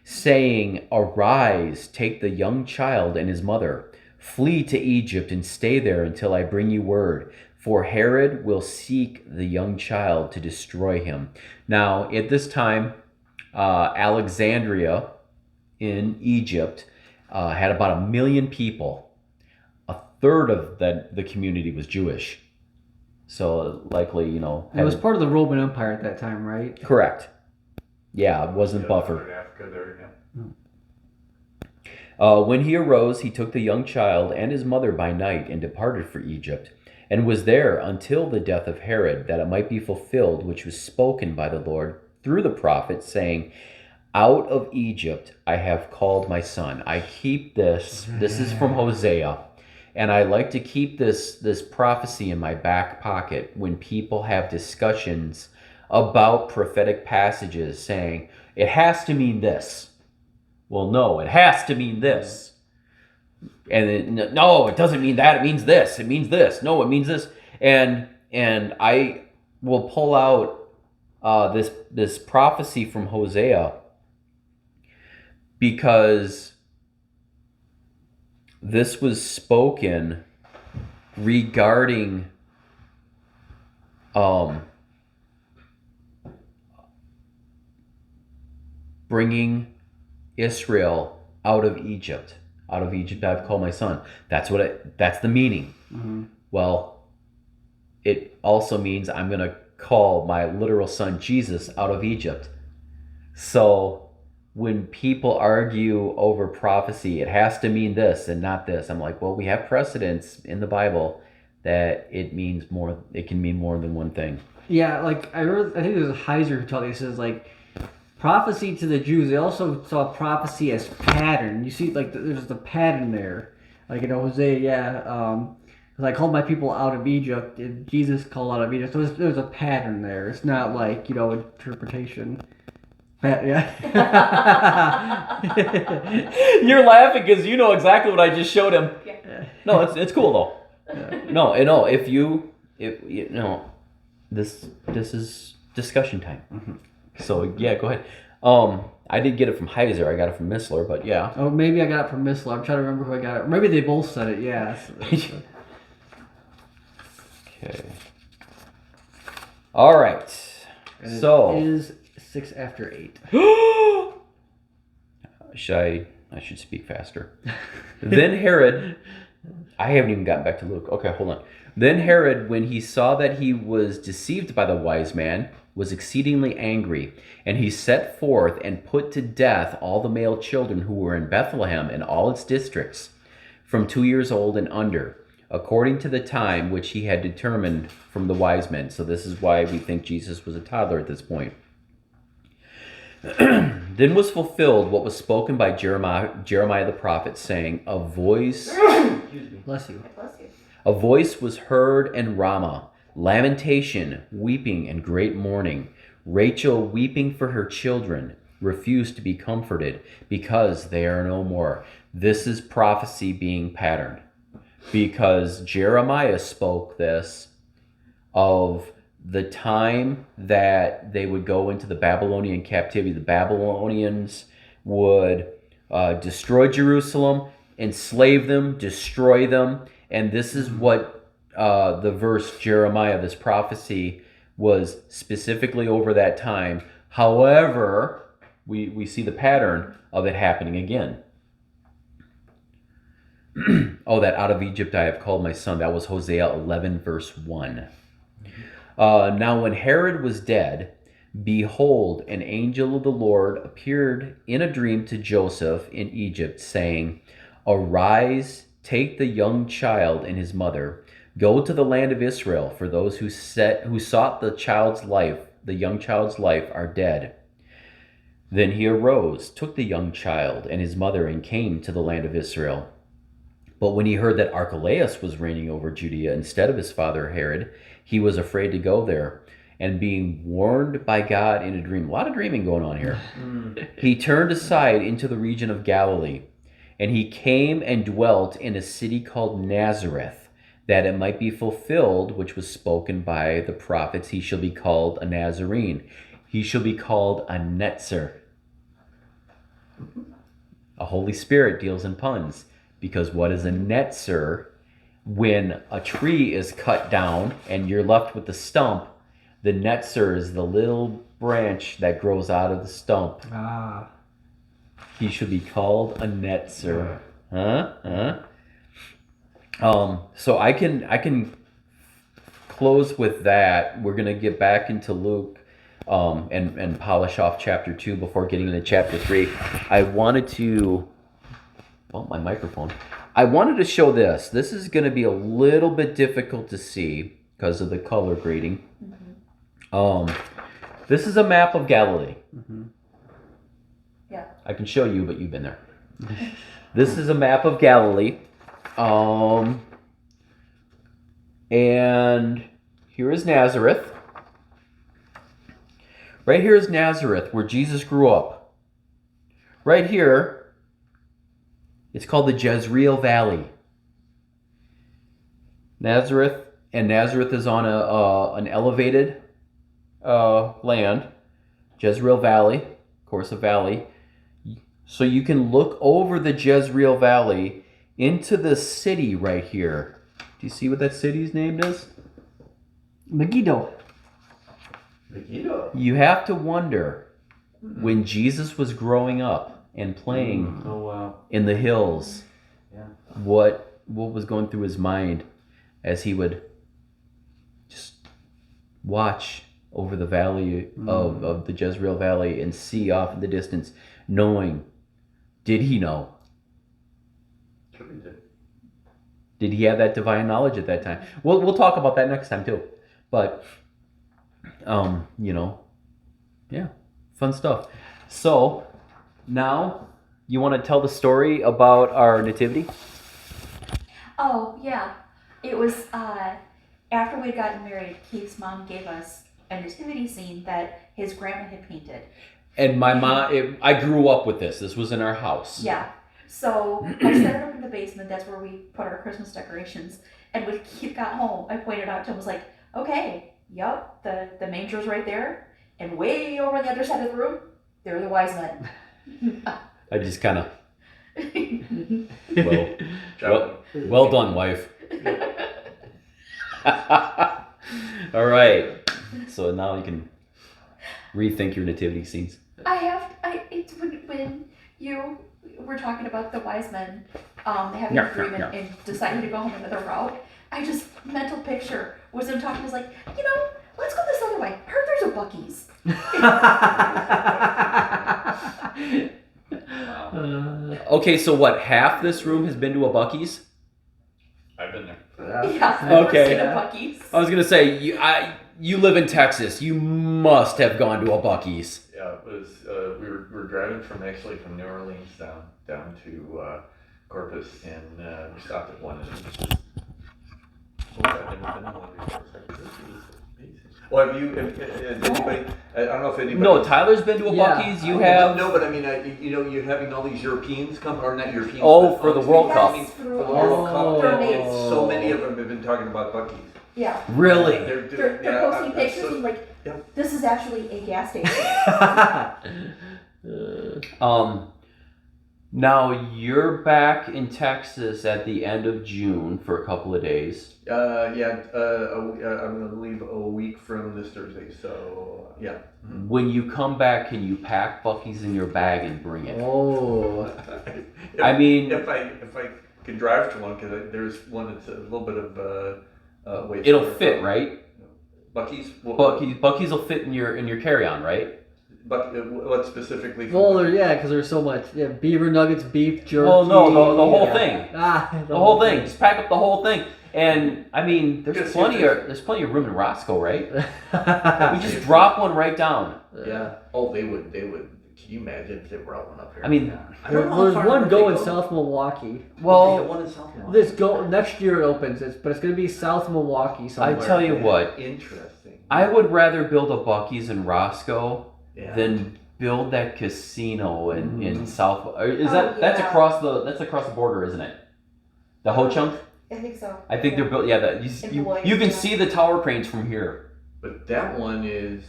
Saying, arise, take the young child and his mother, flee to Egypt and stay there until I bring you word. For Herod will seek the young child to destroy him. Now, at this time, Alexandria in Egypt had about 1 million people. A third of the community was Jewish. So likely, it was part of the Roman Empire at that time, right? Correct. Yeah, it wasn't buffered. Africa there, When he arose, he took the young child and his mother by night and departed for Egypt, and was there until the death of Herod, that it might be fulfilled which was spoken by the Lord through the prophet, saying, out of Egypt I have called my son. I keep this is from Hosea, and I like to keep this prophecy in my back pocket when people have discussions about prophetic passages saying, it has to mean this. Well, no, it has to mean this. And no, it doesn't mean that. It means this. It means this. No, it means this. And I will pull out this prophecy from Hosea because this was spoken regarding bringing Israel out of Egypt. Out of Egypt I've called my son. That's the meaning. Mm-hmm. Well, it also means I'm going to call my literal son Jesus out of Egypt. So when people argue over prophecy, it has to mean this and not this. I'm like, well, we have precedents in the Bible that it means more. It can mean more than one thing. Yeah, like I think it was Heiser who taught me. He says like prophecy to the Jews. They also saw prophecy as pattern. You see, like there's the pattern there. Like Hosea, because I called my people out of Egypt, and Jesus called out of Egypt. So there's a pattern there. It's not like interpretation. Yeah. You're laughing because you know exactly what I just showed him. Yeah. No, it's cool though. Yeah. No. If you know, this is discussion time. Mm-hmm. So yeah, go ahead. I did get it from Heiser. I got it from Missler, but yeah. Oh, maybe I got it from Missler. I'm trying to remember who I got it. Maybe they both said it. Yeah. Okay. All right. And So it is 6 after 8. I should speak faster. Then Herod, I haven't even gotten back to Luke. Okay, hold on. Then Herod, when he saw that he was deceived by the wise man, was exceedingly angry, and he set forth and put to death all the male children who were in Bethlehem and all its districts, from 2 years old and under, according to the time which he had determined from the wise men. So this is why we think Jesus was a toddler at this point. Then was fulfilled what was spoken by Jeremiah the prophet, saying, a voice Bless you. Bless you. a voice was heard in Ramah, lamentation, weeping, and great mourning. Rachel, weeping for her children, refused to be comforted because they are no more. This is prophecy being patterned, because Jeremiah spoke this of the time that they would go into the Babylonian captivity. The Babylonians would destroy Jerusalem, enslave them, destroy them. And this is what the verse Jeremiah, this prophecy, was specifically over that time. However, we see the pattern of it happening again. Oh, that out of Egypt I have called my son. That was Hosea 11, verse 1. Now, when Herod was dead, behold, an angel of the Lord appeared in a dream to Joseph in Egypt, saying, Arise, take the young child and his mother, go to the land of Israel, for those who sought the young child's life, are dead. Then he arose, took the young child and his mother, and came to the land of Israel. But when he heard that Archelaus was reigning over Judea instead of his father Herod, he was afraid to go there. And being warned by God in a dream, a lot of dreaming going on here, he turned aside into the region of Galilee. And he came and dwelt in a city called Nazareth, that it might be fulfilled, which was spoken by the prophets, he shall be called a Nazarene. He shall be called a Netzer. A Holy Spirit deals in puns. Because what is a netzer? When a tree is cut down and you're left with the stump, the netzer is the little branch that grows out of the stump. Ah. He should be called a netzer. Huh? So I can close with that. We're gonna get back into Luke and polish off chapter 2 before getting into chapter 3. I wanted to bump my microphone. I wanted to show this. This is going to be a little bit difficult to see because of the color grading. This is a map of Galilee. Yeah. I can show you, but you've been there. This is a map of Galilee. And here is Nazareth. Right here is Nazareth, where Jesus grew up. Right here, it's called the Jezreel Valley. Nazareth is on an elevated land. Jezreel Valley, of course, a valley. So you can look over the Jezreel Valley into the city right here. Do you see what that city's named is? Megiddo. You have to wonder, when Jesus was growing up and playing in the hills, what was going through his mind as he would just watch over the valley of the Jezreel Valley and see off in the distance, knowing, did he know? Did he have that divine knowledge at that time? We'll talk about that next time too. But fun stuff. So now you want to tell the story about our nativity? Oh, yeah. It was after we'd gotten married, Keith's mom gave us a nativity scene that his grandma had painted. And my mom, I grew up with this. This was in our house. Yeah. So I set it up in the basement. That's where we put our Christmas decorations. And when Keith got home, I pointed out to him, was like, okay, yup, the manger's right there. And way over on the other side of the room, there are the wise men. I just kind of, well done, wife. All right. So now you can rethink your nativity scenes. It's when you were talking about the wise men having a dream and deciding to go home another route. I just, mental picture was him talking, was like, let's go this other way. I heard there's a Buc-ee's. Okay, so what, half this room has been to a Buc-ee's? I've been there. Yeah, I've Okay. never seen a Buc-ee's. I was going to say, you live in Texas. You must have gone to a Buc-ee's. Yeah, it was. We were driving from New Orleans down to Corpus, and we stopped at one. And it was just, I've never been in one before. This is amazing. Well, have anybody? I don't know if anybody. No, Tyler's been to a Buc-ee's. You have. No, but I mean, you're having all these Europeans come, or not Europeans. Oh, but for the all World these Cup. people coming For the World Cup. For And dates. so many of them have been talking about Buc-ee's. Yeah. Really? They're posting pictures and like, this is actually a gas station. Now you're back in Texas at the end of June for a couple of days. I'm gonna leave a week from this Thursday, so yeah. When you come back, can you pack Buc-ee's in your bag and bring it? Oh. I mean, if I can drive to one because there's one that's a little bit of way. It'll fit, right? Bucky's. Bucky's will fit in your carry-on, right? But what specifically? Well, because there's so much. Yeah, beaver nuggets, beef jerky. Well, no, the whole thing. The whole thing. Just pack up the whole thing. And I mean, there's plenty of room in Roscoe, right? We just drop one right down. Yeah. Oh, they would. Can you imagine if they brought one up here? I mean, there's one in South Milwaukee. Well, one in South Milwaukee. Next year it opens, but it's going to be South Milwaukee somewhere. I tell you what. Interesting. I would rather build a Buc-ee's in Roscoe than build that casino in South. That's across the border, isn't it? The Ho Chunk. I think so. I think they're built. Yeah, you can see the tower cranes from here. But that one is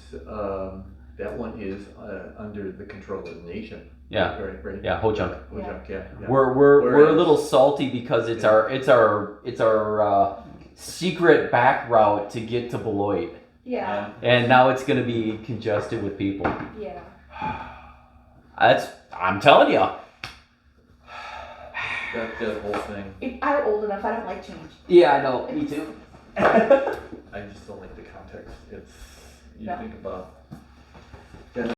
under the control of the nation. Yeah. Right. Yeah, Ho Chunk. Ho Chunk. Yeah. We're a little salty because it's our secret back route to get to Beloit. Yeah. And now it's going to be congested with people. Yeah. I'm telling you. That whole thing. I'm old enough. I don't like change. Yeah, I know. Me too. I just don't like the context. It's think about